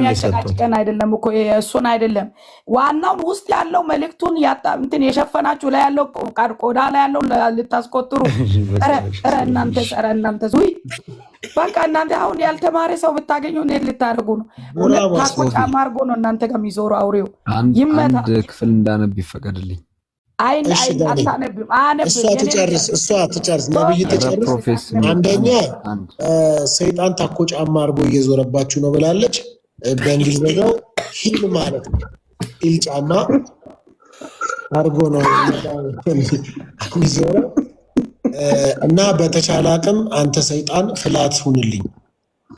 ያጨቃጭቀን አይደለም እኮ እሱን አይደለም። ዋናውን ውስጥ ያለው መልእክቱን እንትን የሸፈናችሁ ላይ ያለው ቆዳ ላይ ያለው ልታስቆጥሩ እናንተ ውይ በቃ እናንተ አሁን ያልተማረ ሰው ብታገኙ እንዴት ልታደርጉ ነው? ታቆ ጫማ አድርጎ ነው እናንተ ጋር የሚዞሩ አውሬው። ይመታ። አንድ ክፍል እንዳነብ ይፈቀድልኝ። እሷ ትጨርስ፣ ነብይ ትጨርስ። አንደኛ ሰይጣን ታኮ ጫማ አርጎ እየዞረባችሁ ነው ብላለች። በእንግሊዝኛው ሂል ማለት ነው። ሂል ጫማ አርጎ ነው የሚዞረው። እና በተቻለ አቅም አንተ ሰይጣን ፍላት ሁንልኝ።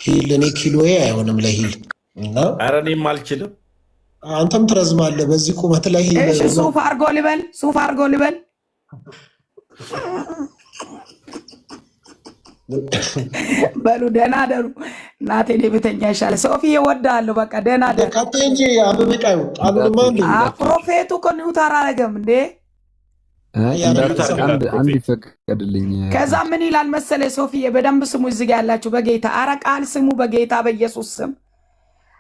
ሂል እኔ ኪሎዬ አይሆንም ለሂል እና ኧረ እኔም አልችልም። አንተም ትረዝማለህ በዚህ ቁመት ላይ። ሱፍ አርጎ ልበል በሉ ደህና ደሩ። እናቴ እኔ ብተኛ ይሻላል። ሶፊ እወድሃለሁ። በቃ ደህና ደሩ። ቀጥይ እንጂ አበበቃዩ ቃሉንማ እንዴ ፕሮፌቱ እኮ ኒውት አላረገም እንዴ? አንድ ይፈቀድልኝ። ከዛ ምን ይላል መሰለ ሶፊዬ፣ በደንብ ስሙ። እዚህ ጋ ያላችሁ በጌታ አረ ቃል ስሙ፣ በጌታ በኢየሱስ ስም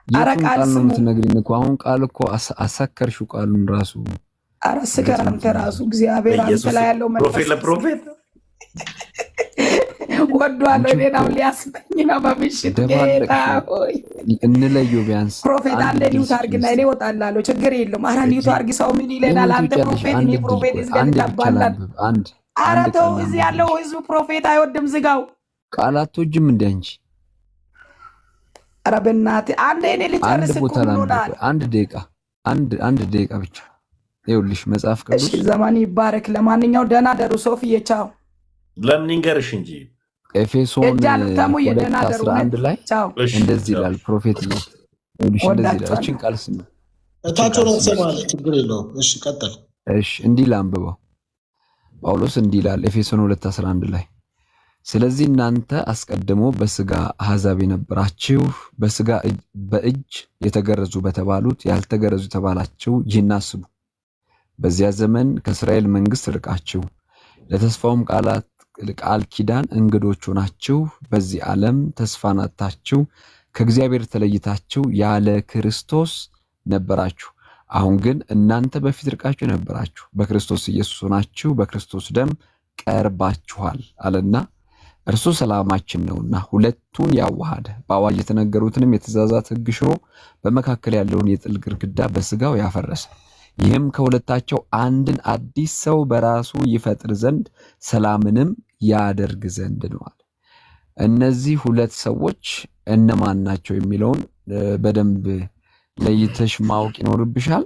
አረ ቃል ስሙ። የምትነግሪኝ እኮ አሁን ቃል እኮ አሳከርሽው ቃሉን ራሱ። አረ ስከር አንተ ራሱ እግዚአብሔር አንተ ላይ ያለው ፕሮፌት ለፕሮፌት ወዷለሁ። ሌላው ሊያስመኝ ነው በምሽት ጌታ ሆይ እንለየው። ቢያንስ ፕሮፌት አንድ ኒውት አርግና እኔ እወጣላለሁ። ችግር የለውም። አረ ኒውት አርግ። ሰው ምን ይለናል? አንተ ፕሮፌት እኔ ፕሮፌት እዝገን ታባላል። አረ ተው፣ እዚህ ያለው ህዝብ ፕሮፌት አይወድም። ዝጋው። ቃላቶጅም እንደ አንቺ አረ በእናትህ አንዴ እኔ ልጨርስ እኮ ብሎናል። አንድ ደቂቃ ብቻ ይኸውልሽ። መጽሐፍ ቅዱስ እሺ፣ ዘመን ይባረክ። ለማንኛው ደህና ደሩ። ሶፊዬ ቻው። ለምን ይንገርሽ እንጂ ኤፌሶን 2:11 ላይ እንደዚህ ይላል። ፕሮፌት ነው እንደዚህ ይላል። እቺን ቃል ስሙ። እታቸው ነው ተሰማለ። ችግር የለውም። እሺ ቀጥል። እሺ እንዲህ ላንብበው። ጳውሎስ እንዲህ ይላል ኤፌሶን 2:11 ላይ ስለዚህ እናንተ አስቀድሞ በስጋ አሕዛብ የነበራችሁ በስጋ በእጅ የተገረዙ በተባሉት ያልተገረዙ የተባላችሁ ይህን አስቡ። በዚያ ዘመን ከእስራኤል መንግስት ርቃችሁ ለተስፋውም ቃል ኪዳን እንግዶች ሆናችሁ በዚህ ዓለም ተስፋን አጥታችሁ ከእግዚአብሔር ተለይታችሁ ያለ ክርስቶስ ነበራችሁ። አሁን ግን እናንተ በፊት ርቃችሁ ነበራችሁ፣ በክርስቶስ ኢየሱስ ሆናችሁ በክርስቶስ ደም ቀርባችኋል አለና እርሱ ሰላማችን ነውና ሁለቱን ያዋሃደ በአዋጅ የተነገሩትንም የትእዛዛት ሕግ ሽሮ በመካከል ያለውን የጥል ግድግዳ በስጋው ያፈረሰ ይህም ከሁለታቸው አንድን አዲስ ሰው በራሱ ይፈጥር ዘንድ ሰላምንም ያደርግ ዘንድ ነው አለ። እነዚህ ሁለት ሰዎች እነማን ናቸው የሚለውን በደንብ ለይተሽ ማወቅ ይኖርብሻል።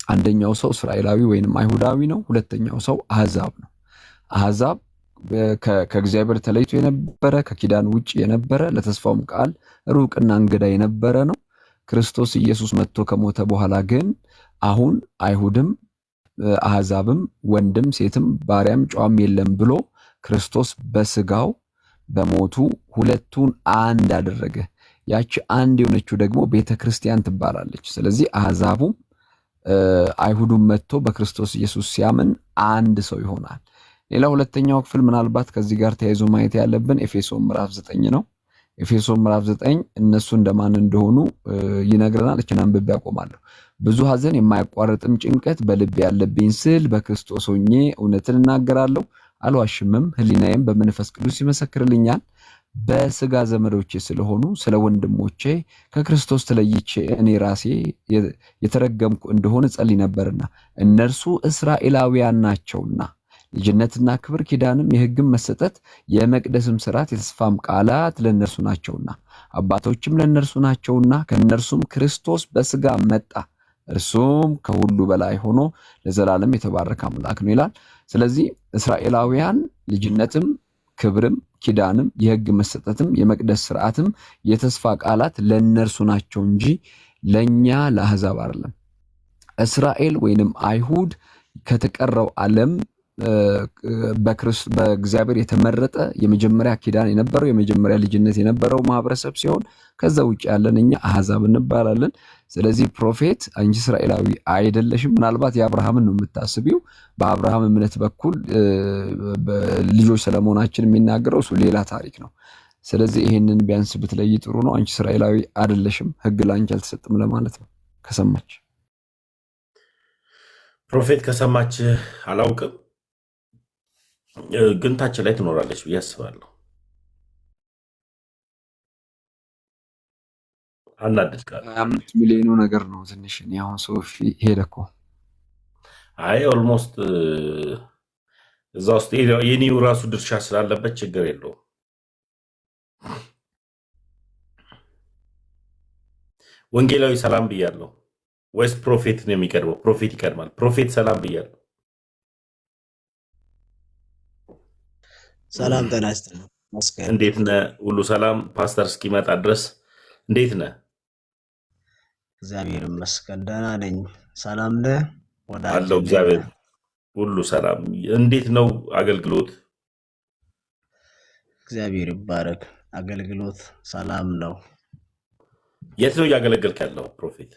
አንደኛው ሰው እስራኤላዊ ወይንም አይሁዳዊ ነው። ሁለተኛው ሰው አሕዛብ ነው። አሕዛብ ከእግዚአብሔር ተለይቶ የነበረ ከኪዳን ውጭ የነበረ ለተስፋውም ቃል ሩቅና እንግዳ የነበረ ነው። ክርስቶስ ኢየሱስ መጥቶ ከሞተ በኋላ ግን አሁን አይሁድም አሕዛብም ወንድም ሴትም ባሪያም ጨዋም የለም ብሎ ክርስቶስ በስጋው በሞቱ ሁለቱን አንድ አደረገ። ያቺ አንድ የሆነችው ደግሞ ቤተክርስቲያን ትባላለች። ስለዚህ አሕዛቡም አይሁዱም መጥቶ በክርስቶስ ኢየሱስ ሲያምን አንድ ሰው ይሆናል። ሌላ ሁለተኛው ክፍል ምናልባት ከዚህ ጋር ተያይዞ ማየት ያለብን ኤፌሶን ምዕራፍ 9 ነው። ኤፌሶን ምዕራፍ 9 እነሱ እንደማን እንደሆኑ ይነግረናል። እችን አንብቤ ያቆማለሁ። ብዙ ሐዘን የማያቋርጥም ጭንቀት በልቤ ያለብኝ ስል በክርስቶስ ሆኜ እውነትን እናገራለሁ፣ አልዋሽምም። ሕሊናዬም በመንፈስ ቅዱስ ይመሰክርልኛል። በስጋ ዘመዶቼ ስለሆኑ ስለ ወንድሞቼ ከክርስቶስ ተለይቼ እኔ ራሴ የተረገምኩ እንደሆነ ጸልይ ነበርና እነርሱ እስራኤላውያን ናቸውና ልጅነትና ክብር ኪዳንም የሕግም መሰጠት የመቅደስም ሥርዓት የተስፋም ቃላት ለእነርሱ ናቸውና አባቶችም ለእነርሱ ናቸውና ከእነርሱም ክርስቶስ በስጋ መጣ፣ እርሱም ከሁሉ በላይ ሆኖ ለዘላለም የተባረከ አምላክ ነው ይላል። ስለዚህ እስራኤላውያን ልጅነትም ክብርም ኪዳንም የሕግ መሰጠትም የመቅደስ ሥርዓትም የተስፋ ቃላት ለእነርሱ ናቸው እንጂ ለእኛ ለአሕዛብ አይደለም። እስራኤል ወይንም አይሁድ ከተቀረው ዓለም በእግዚአብሔር የተመረጠ የመጀመሪያ ኪዳን የነበረው የመጀመሪያ ልጅነት የነበረው ማህበረሰብ ሲሆን ከዛ ውጭ ያለን እኛ አሕዛብ እንባላለን። ስለዚህ ፕሮፌት አንቺ እስራኤላዊ አይደለሽም። ምናልባት የአብርሃምን ነው የምታስቢው። በአብርሃም እምነት በኩል ልጆች ስለመሆናችን የሚናገረው እሱ ሌላ ታሪክ ነው። ስለዚህ ይሄንን ቢያንስ ብትለይ ጥሩ ነው። አንቺ እስራኤላዊ አይደለሽም፣ ሕግ ለአንቺ አልተሰጥም ለማለት ነው። ከሰማች ፕሮፌት ከሰማች አላውቅም፣ ግን ታች ላይ ትኖራለች ብዬ አስባለሁ። አናድድ ቃል 5 ሚሊዮኑ ነገር ነው ትንሽ። እኔ አሁን ሶፊ ሄደ እኮ አይ ኦልሞስት እዛ ውስጥ የኔው ራሱ ድርሻ ስላለበት ችግር የለውም። ወንጌላዊ ሰላም ብያለሁ ወይስ ፕሮፌት ነው የሚቀድመው? ፕሮፌት ይቀድማል። ፕሮፌት ሰላም ብያለሁ። ሰላም ጤና ይስጥልኝ። እንዴት ነህ? ሁሉ ሰላም? ፓስተር እስኪመጣ ድረስ እንዴት ነህ? እግዚአብሔር ይመስገን ደህና ነኝ። ሰላም ነህ? አለው እግዚአብሔር ሁሉ ሰላም። እንዴት ነው አገልግሎት? እግዚአብሔር ይባረክ። አገልግሎት ሰላም ነው። የት ነው እያገለገልክ ያለው ፕሮፌት?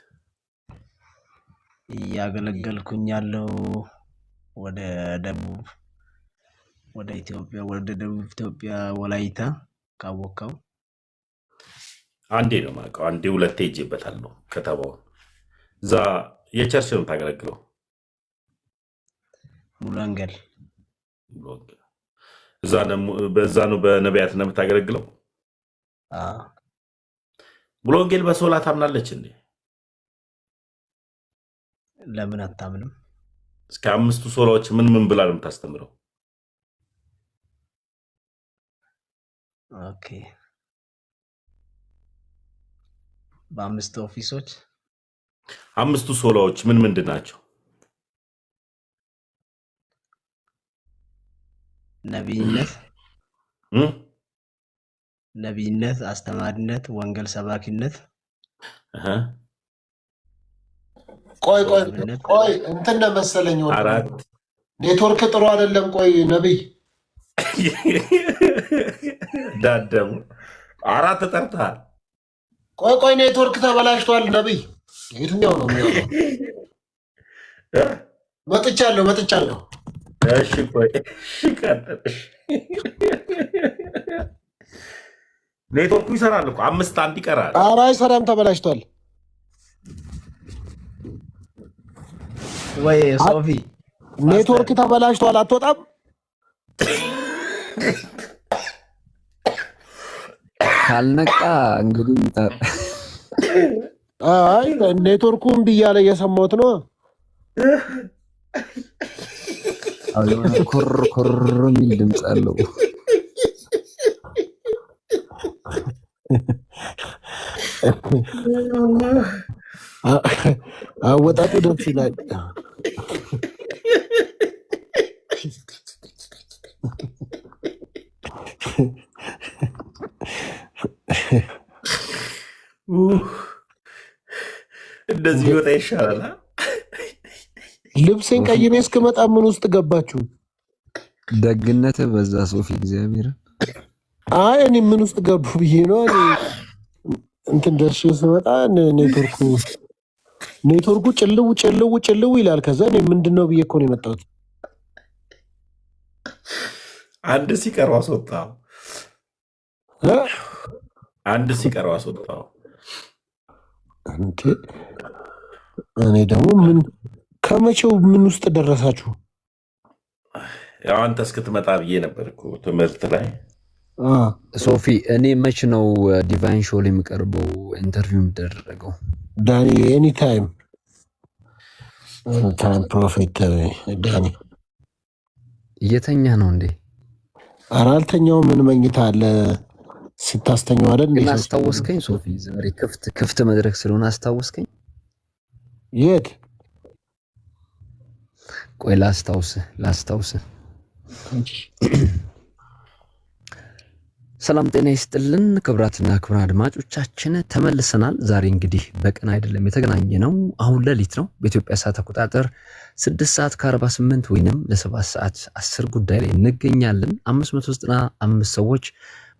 እያገለገልኩኝ ያለው ወደ ደቡብ ኢትዮጵያ ወላይታ ካወቀው አንዴ ነው የማውቀው። አንዴ ሁለቴ ሄጄበታለሁ ከተማውን። እዛ የቸርች ነው የምታገለግለው? ሙሉ ወንጌል። በዛ ነው በነቢያት ነው የምታገለግለው? ሙሉ ወንጌል በሶላ ታምናለች እንዴ? ለምን አታምንም? እስከ 5ቱ ሶላዎች ምን ምን ብላ ነው የምታስተምረው? ኦኬ። በ5 ኦፊሶች 5ቱ ሶላዎች ምን ምንድን ናቸው? ነቢይነት፣ አስተማሪነት፣ ወንጌል ሰባኪነት። ቆይ እንትን ነው መሰለኝ ኔትወርክ ጥሩ አይደለም። ቆይ ነቢይ ዳደሙ 4 ጠርተሃል። ቆይ ኔትወርክ ተበላሽቷል። ነቢይ የትኛው ነው የሚሆነው? መጥቻለሁ። እሺ ቆይ ቀጥልሽ። ኔትወርኩ ይሰራል እኮ 5 ይቀራል። ኧረ አይሰራም፣ ተበላሽቷል። ወይ ሶፊ ኔትወርክ ተበላሽቷል። አትወጣም? ካልነቃ እንግዲህ አይ ኔትወርኩን ብያለ እየሰማሁት ነው። ኮር የሚል ድምፅ አለው። አወጣጡ ደስ ይላል። እንደዚህ ይወጣ ይሻላል። ልብሴን ቀይሬ እስክመጣ ምን ውስጥ ገባችሁ? ደግነት በዛ ሶፊ እግዚአብሔር። አይ እኔ ምን ውስጥ ገቡ ብዬ ነው እንትን ደርሼ ስመጣ ኔትወርኩ ጭልው ይላል። ከዛ እኔ ምንድነው ብዬ እኮ ነው የመጣሁት። አንድ ሲቀረው አስወጣው። እኔ ደግሞ ከመቼው ምን ውስጥ ደረሳችሁ? ያው አንተ እስክትመጣ ብዬ ነበር እኮ ትምህርት ላይ። ሶፊ እኔ መች ነው ዲቫይን ሾው ላይ የሚቀርበው ኢንተርቪው የሚደረገው? ዳኒ ኤኒታይም ፕሮፌት ዳኒ እየተኛ ነው እንዴ? ኧረ አልተኛውም። ምን መኝታ አለ ስታስተኛው አይደል? ግን አስታወስከኝ ሶፊ፣ ዛሬ ክፍት መድረክ ስለሆነ አስታወስከኝ። የት? ቆይ ላስታውስ። ሰላም ጤና ይስጥልን ክቡራትና ክቡራን አድማጮቻችን ተመልሰናል። ዛሬ እንግዲህ በቀን አይደለም የተገናኘ ነው፣ አሁን ሌሊት ነው። በኢትዮጵያ ሰዓት አቆጣጠር 6:48 ወይንም ለ7 ሰዓት 10 ጉዳይ ላይ እንገኛለን። 595 ሰዎች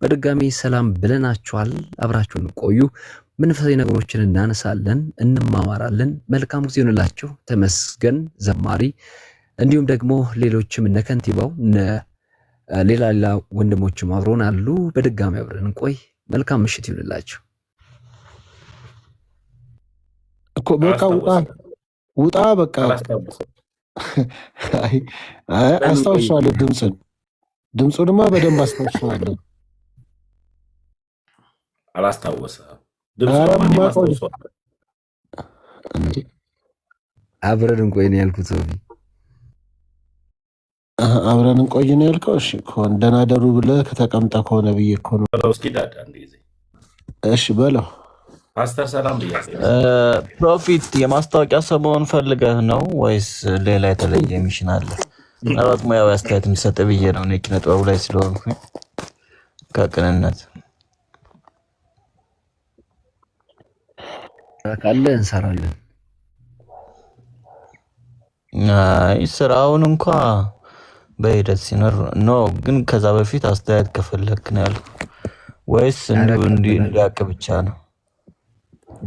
በድጋሚ ሰላም ብለናችኋል። አብራችሁን ቆዩ። መንፈሳዊ ነገሮችን እናነሳለን፣ እንማማራለን። መልካም ጊዜ ይሁንላችሁ። ተመስገን ዘማሪ፣ እንዲሁም ደግሞ ሌሎችም እነ ከንቲባው ሌላ ወንድሞችም አብሮን አሉ። በድጋሚ አብረን እንቆይ። መልካም ምሽት ይሁንላችሁ። እኮ በቃ ውጣ በቃ አስታውሻለሁ። ድምፁንማ በደንብ አስታውሻለሁ። አላስታወሰም። አብረን እንቆይ ነው ያልኩት ሶፊ። አብረን እንቆይ ነው ያልከው? እሺ ከሆነ ደህና ደሩ ብለህ ከተቀምጠ ከሆነ ብዬ እኮ ነው። እሺ በለው። ፓስተር ሰላም ብያለሁ። ፕሮፊት የማስታወቂያ ሰው መሆን ፈልገህ ነው ወይስ ሌላ የተለየ ሚሽን አለ? ምናልባት ሙያዊ አስተያየት የሚሰጥ ብዬ ነው። እኔ ኪነ ጥበቡ ላይ ስለሆንኩኝ ከቅንነት ካለ እንሰራለን። አይ ስራውን እንኳ በሂደት ሲኖር ኖ። ግን ከዛ በፊት አስተያየት ከፈለክ ነው ያልኩህ ወይስ እንዲያውቅ ብቻ ነው?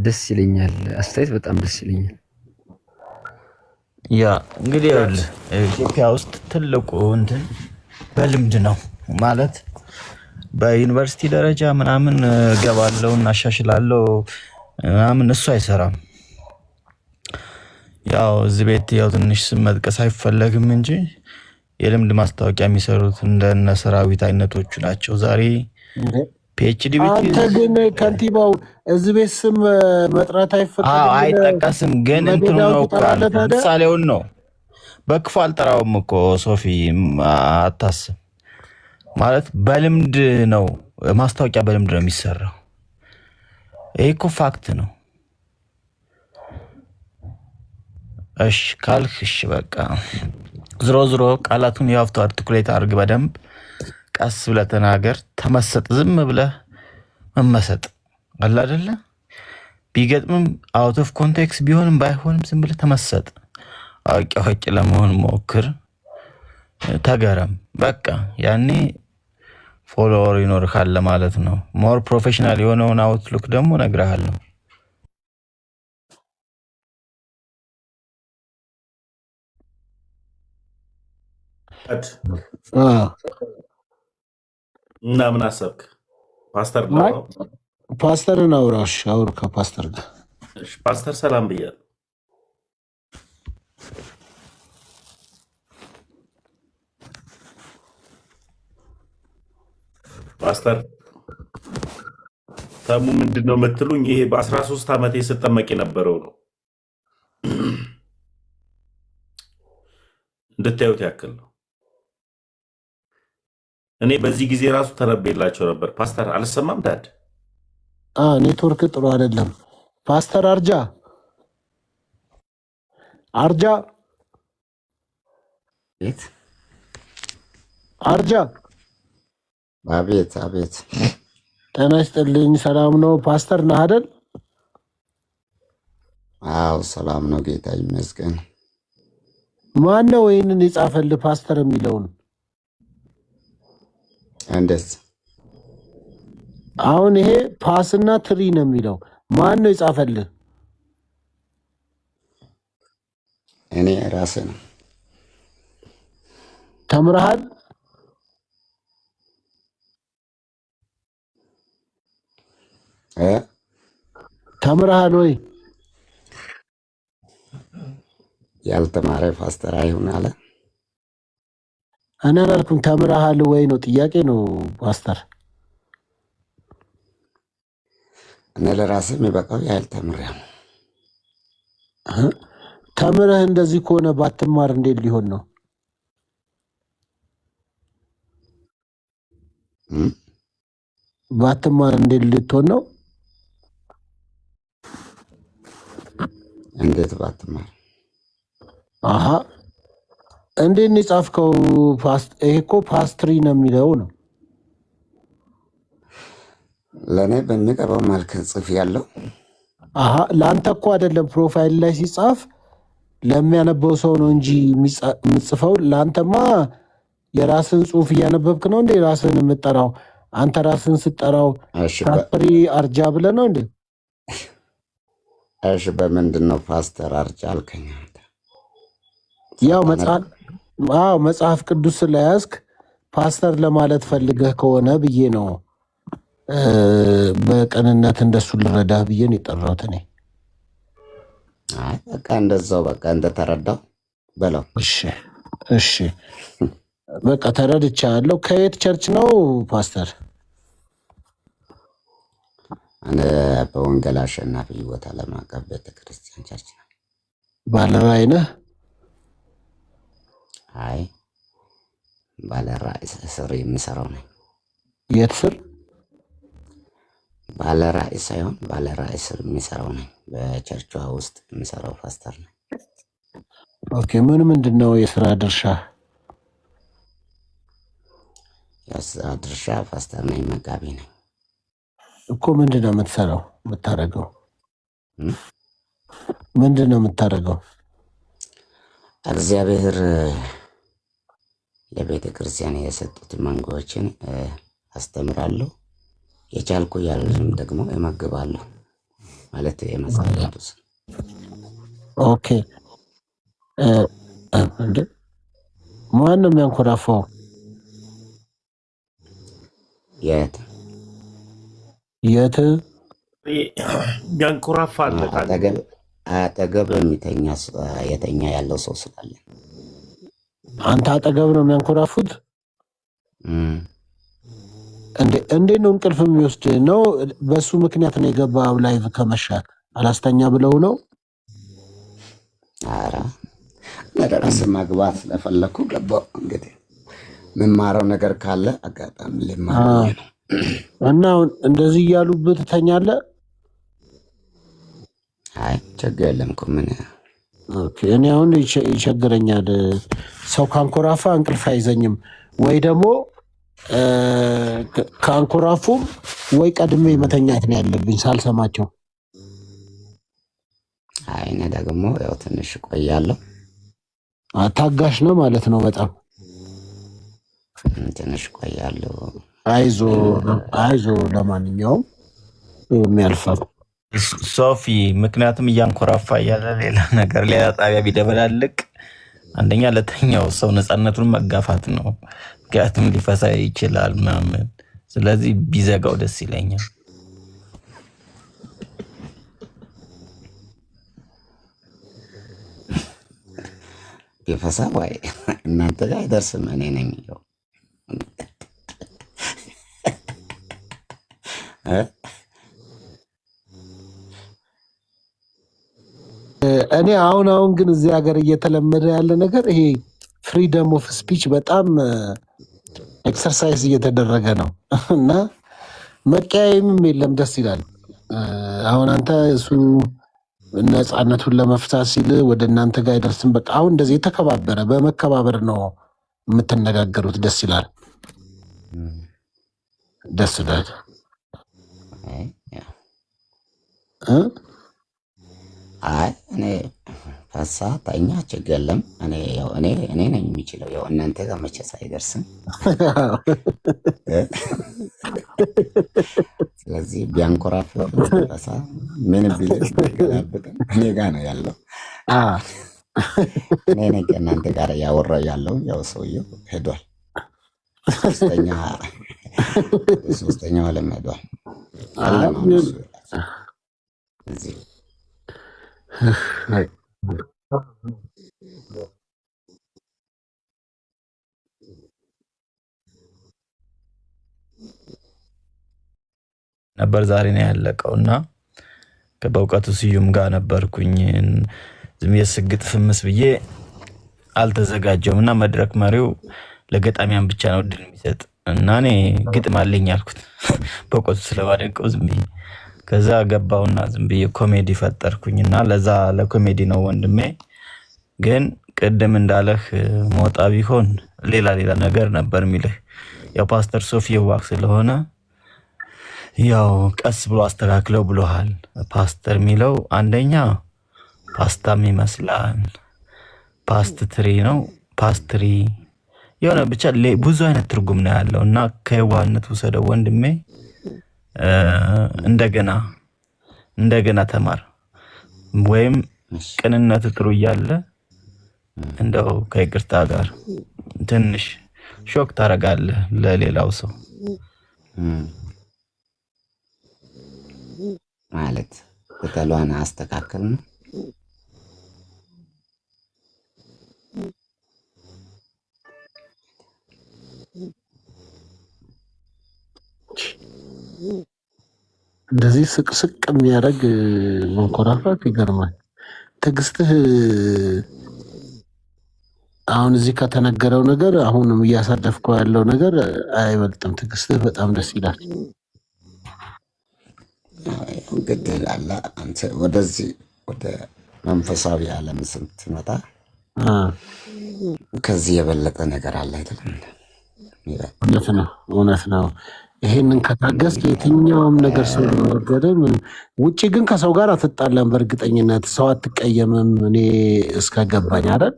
ደስ ይለኛል። አስተያየት በጣም ደስ ይለኛል። ያ እንግዲህ ይኸውልህ ኢትዮጵያ ውስጥ ትልቁ እንትን በልምድ ነው ማለት በዩኒቨርሲቲ ደረጃ ምናምን ገባለው እና አሻሽላለው ምናምን እሱ አይሰራም። ያው እዚህ ቤት ያው ትንሽ ስም መጥቀስ አይፈለግም እንጂ የልምድ ማስታወቂያ የሚሰሩት እንደነ ሰራዊት አይነቶቹ ናቸው። ዛሬ ፒኤችዲ ቤት አንተ ግን ከንቲባው እዚህ ቤት ስም መጥራት አይፈቀድም። አይጠቀስም ግን እንትኑ ነው ምሳሌውን ነው። በክፉ አልጠራውም እኮ ሶፊ አታስብ። ማለት በልምድ ነው ማስታወቂያ በልምድ ነው የሚሰራው። ይሄ እኮ ፋክት ነው። እሺ ካልክ እሺ በቃ ዝሮ ዝሮ ቃላቱን ያፍቱ አርቲኩሌት አድርግ በደንብ ቀስ ብለህ ተናገር። ተመሰጥ ዝም ብለህ መመሰጥ አለ አይደለ? ቢገጥምም አውት ኦፍ ኮንቴክስት ቢሆንም ባይሆንም ዝም ብለህ ተመሰጥ። አውቂ ለመሆን ሞክር። ተገረም በቃ ያኔ ፎሎወር ይኖርካል ማለት ነው። ሞር ፕሮፌሽናል የሆነውን አውትሉክ ደግሞ ነግረሃለሁ። እና ምን አሰብክ? ፓስተርን አውራሽ አውር ከፓስተር ጋር ፓስተር ሰላም ብያለሁ። ፓስተር ተሙ ምንድነው የምትሉኝ? ይሄ በ13 ዓመቴ ስጠመቅ የነበረው ነው እንድታዩት ያክል ነው። እኔ በዚህ ጊዜ ራሱ ተረቤላቸው ነበር። ፓስተር አልሰማም ዳድ ኔትወርክ ጥሩ አይደለም። ፓስተር አርጃ አቤት ጤና ይስጥልኝ። ሰላም ነው? ፓስተር ነህ አይደል? አዎ ሰላም ነው፣ ጌታ ይመስገን። ማን ነው ይህንን የጻፈልህ ፓስተር የሚለውን? እንዴት አሁን ይሄ ፓስና ትሪ ነው የሚለው ማን ነው የጻፈልህ? እኔ ራሴ ነው። ተምረሃል? ተምረሃል ወይ? ያልተማረ ፓስተር አይሁን አለ። እኔ አላልኩም ተምረሃል ወይ ነው ጥያቄ ነው ፓስተር። እኔ ለራሴ የሚበቃው ያህል ተምሬያለሁ። ተምረህ እንደዚህ ከሆነ ባትማር እንዴት ሊሆን ነው? ባትማር እንዴት ልትሆን ነው? እንዴት ባትማር? አሃ እንዴት ነው የጻፍከው? ይሄ እኮ ፓስትሪ ነው የሚለው ነው። ለእኔ በሚቀርበው መልክ ጽፍ ያለው። አሃ ለአንተ እኮ አይደለም ፕሮፋይል ላይ ሲጻፍ ለሚያነበው ሰው ነው እንጂ የምጽፈው። ለአንተማ የራስን ጽሁፍ እያነበብክ ነው እንዴ ራስን የምጠራው? አንተ ራስን ስጠራው ፓስተሪ አርጃ ብለህ ነው እንዴ? እሺ በምንድን ነው ፓስተር አርጃ አልከኝ? ያው መጽሐፍ ቅዱስ ስለያዝክ ፓስተር ለማለት ፈልገህ ከሆነ ብዬ ነው። በቅንነት እንደሱ ልረዳህ ብዬ ነው የጠራሁት እኔ። በቃ እንደዛው በቃ እንደተረዳው በለው። እሺ በቃ ተረድቻለሁ። ከየት ቸርች ነው ፓስተር? እኔ በወንጌል አሸናፊ ሕይወት ዓለም አቀፍ ቤተክርስቲያን ቸርች ነው። ባለራዕይ ነህ? አይ ባለራዕይ ስር የምሰራው ነኝ። የት ስር? ባለራዕይ ሳይሆን ባለራዕይ ስር የሚሰራው ነኝ። በቸርቿ ውስጥ የምሰራው ፓስተር ነኝ። ኦኬ ምንድን ነው የስራ ድርሻ? የስራ ድርሻ ፓስተር ነኝ፣ መጋቢ ነኝ እኮ። ምንድን ነው የምትሰራው? የምታደርገው ምንድን ነው የምታደርገው? እግዚአብሔር ለቤተ ክርስቲያን የሰጡት መንጎዎችን አስተምራለሁ። የቻልኩ ያሉትም ደግሞ እመግባለሁ ማለት የመጽሐፍ ቅዱስ። ኦኬ እንዴ ማንም የሚያንኮራፋው የት ያንኮራፋል? አጠገብ የተኛ ያለው ሰው ስላለ አንተ አጠገብ ነው የሚያንኮራፉት? እንዴት ነው እንቅልፍ የሚወስድ ነው? በሱ ምክንያት ነው የገባው ላይቭ ከመሻ አላስተኛ ብለው ነው? ኧረ ለራስ ማግባት ስለፈለኩ ገባው። እንግዲህ የምማረው ነገር ካለ አጋጣሚ ልማር ነው። እና እንደዚህ እያሉብህ ትተኛለህ? አይ ችግር የለም እኮ ምን። እኔ አሁን ይቸግረኛል። ሰው ካንኮራፋ እንቅልፍ አይዘኝም። ወይ ደግሞ ካንኮራፉም ወይ ቀድሜ መተኛት ነው ያለብኝ ሳልሰማቸው። አይ እኔ ደግሞ ያው ትንሽ ቆያለሁ። ታጋሽ ነው ማለት ነው። በጣም ትንሽ ቆያለሁ። አይዞ ለማንኛውም የሚያልፋል። ሶፊ ምክንያቱም እያንኮራፋ እያለ ሌላ ነገር ሌላ ጣቢያ ቢደበላልቅ አንደኛ ለተኛው ሰው ነፃነቱን መጋፋት ነው። ምክንያቱም ሊፈሳ ይችላል ምናምን። ስለዚህ ቢዘጋው ደስ ይለኛል። ቢፈሳ ወይ እናንተ ጋር አይደርስም። እኔ ነኝ የሚለው እኔ አሁን ግን እዚህ ሀገር እየተለመደ ያለ ነገር ይሄ ፍሪደም ኦፍ ስፒች በጣም ኤክሰርሳይዝ እየተደረገ ነው እና መቀያየምም የለም። ደስ ይላል። አሁን አንተ እሱ ነፃነቱን ለመፍታት ሲል ወደ እናንተ ጋር አይደርስም። በቃ አሁን እንደዚህ የተከባበረ በመከባበር ነው የምትነጋገሩት። ደስ ይላል። ደስ ይላል። አይ እኔ ፈሳ ተኛ ችግር የለም። እኔ ነኝ የሚችለው። ያው እናንተ ጋር መቼስ አይደርስም። ስለዚህ ቢያንኮራፍ ፈሳ ምን ቢል እኔ ጋር ነው ያለው። እኔ ነኝ ከእናንተ ጋር ያወራው ያለው። ያው ሰውየው ሄዷል። ሶስተኛው ዓለም ሄዷል። እዚህ ነበር ዛሬ ነው ያለቀው እና በእውቀቱ ስዩም ጋር ነበርኩኝ። ዝም የስግጥ ፍምስ ብዬ አልተዘጋጀውም እና መድረክ መሪው ለገጣሚያን ብቻ ነው እድል የሚሰጥ እና እኔ ግጥም አለኝ አልኩት በእውቀቱ ስለማደንቀው ዝም ብዬ። ከዛ ገባውና ዝም ብዬ ኮሜዲ ፈጠርኩኝና ለዛ ለኮሜዲ ነው ወንድሜ። ግን ቅድም እንዳለህ ሞጣ ቢሆን ሌላ ነገር ነበር የሚልህ። ያው ፓስተር ሶፊ ዋክ ስለሆነ ያው ቀስ ብሎ አስተካክለው ብሎሃል። ፓስተር የሚለው አንደኛ ፓስታም ይመስላል፣ ፓስት ትሪ ነው፣ ፓስትሪ የሆነ ብቻ ብዙ አይነት ትርጉም ነው ያለው እና ከየዋህነት ውሰደው ወንድሜ። እንደገና ተማር ወይም ቅንነት ጥሩ እያለ እንደው ከይቅርታ ጋር ትንሽ ሾክ ታረጋለህ ለሌላው ሰው ማለት በተሏና አስተካከል ነው። እንደዚህ ስቅስቅ የሚያደርግ መንኮራፋት ይገርማል። ትዕግስትህ አሁን እዚህ ከተነገረው ነገር አሁንም እያሳለፍከው ያለው ነገር አይበልጥም። ትዕግስትህ በጣም ደስ ይላል። እንግዲህ አለ አንተ ወደዚህ ወደ መንፈሳዊ ዓለም ስትመጣ ከዚህ የበለጠ ነገር አለ አይደለም? እውነት ነው። ይሄንን ከታገስ የትኛውም ነገር ሰው ሊነገርም። ውጭ ግን ከሰው ጋር አትጣላም፣ በእርግጠኝነት ሰው አትቀየምም። እኔ እስከገባኝ አይደል?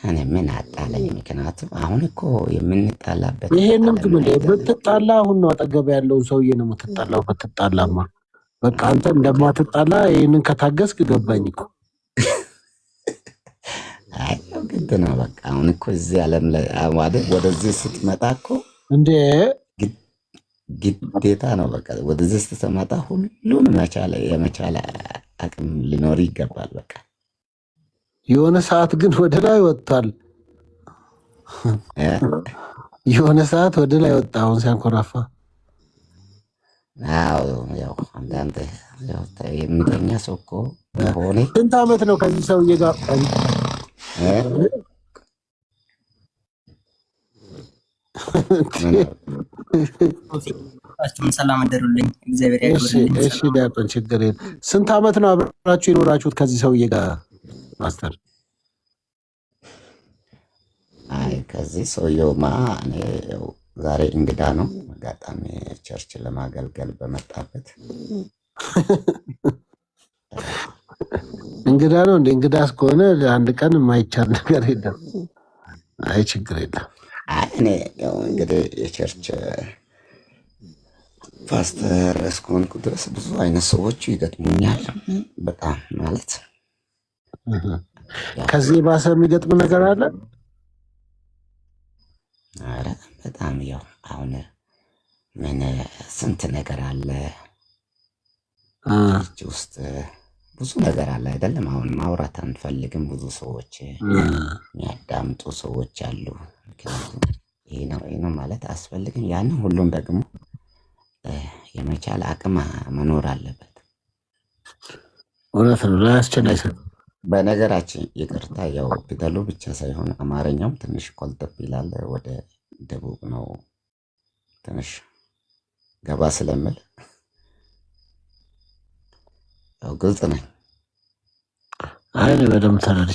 እኔ ምን አጣለኝ? ምክንያቱም አሁን እኮ የምንጣላበት ይሄንን ግን ብትጣላ አሁን ነው አጠገብ ያለውን ሰውዬ ነው የምትጣላው። ብትጣላማ በቃ አንተ እንደማትጣላ ይህንን ከታገስክ ገባኝ እኮ። አይ ግድ ነው በቃ አሁን እኮ እዚህ ዓለም ላይ ወደዚህ ስትመጣ እኮ እንዴ ግዴታ ነው በቃ ወደዚህ ስትመጣ ሁሉን የመቻል አቅም ሊኖር ይገባል። በቃ የሆነ ሰዓት ግን ወደ ላይ ወጥቷል። የሆነ ሰዓት ወደ ላይ ወጣ አሁን ሲያንኮራፋ። ያው አንዳንድ የሚተኛ ሰው እኮ ሆነ። ስንት ዓመት ነው ከዚህ ሰውዬ ጋር? ሰላም አደሩልኝ። እግዚአብሔር ያክብርልኝ። እሺ ዲያቆን ችግር የለም። ስንት ዓመት ነው አብራችሁ የኖራችሁት ከዚህ ሰውዬ ጋር ማስተር? አይ ከዚህ ሰውዬውማ እኔ ዛሬ እንግዳ ነው፣ አጋጣሚ ቸርች ለማገልገል በመጣበት እንግዳ ነው እንደ እንግዳ እስከሆነ አንድ ቀን የማይቻል ነገር የለም። አይ ችግር የለም። እኔ ያው እንግዲህ የቸርች ፓስተር እስከሆንኩ ድረስ ብዙ አይነት ሰዎች ይገጥሙኛል። በጣም ማለት ከዚህ ባሰ የሚገጥም ነገር አለ? ኧረ በጣም ያው አሁን ምን ስንት ነገር አለ ቸርች ውስጥ ብዙ ነገር አለ አይደለም። አሁን ማውራት አንፈልግም። ብዙ ሰዎች የሚያዳምጡ ሰዎች አሉ። ምክንያቱም ይሄ ነው ማለት አያስፈልግም። ያንን ሁሉም ደግሞ የመቻል አቅም መኖር አለበት። እውነት ነው። ላያስችል አይሰጥም። በነገራችን ይቅርታ፣ ያው ፊደሉ ብቻ ሳይሆን አማርኛውም ትንሽ ቆልጠብ ይላል። ወደ ደቡብ ነው ትንሽ ገባ ስለምል ያው ግልጽ ነኝ። አይ በደምብ ተረድቼ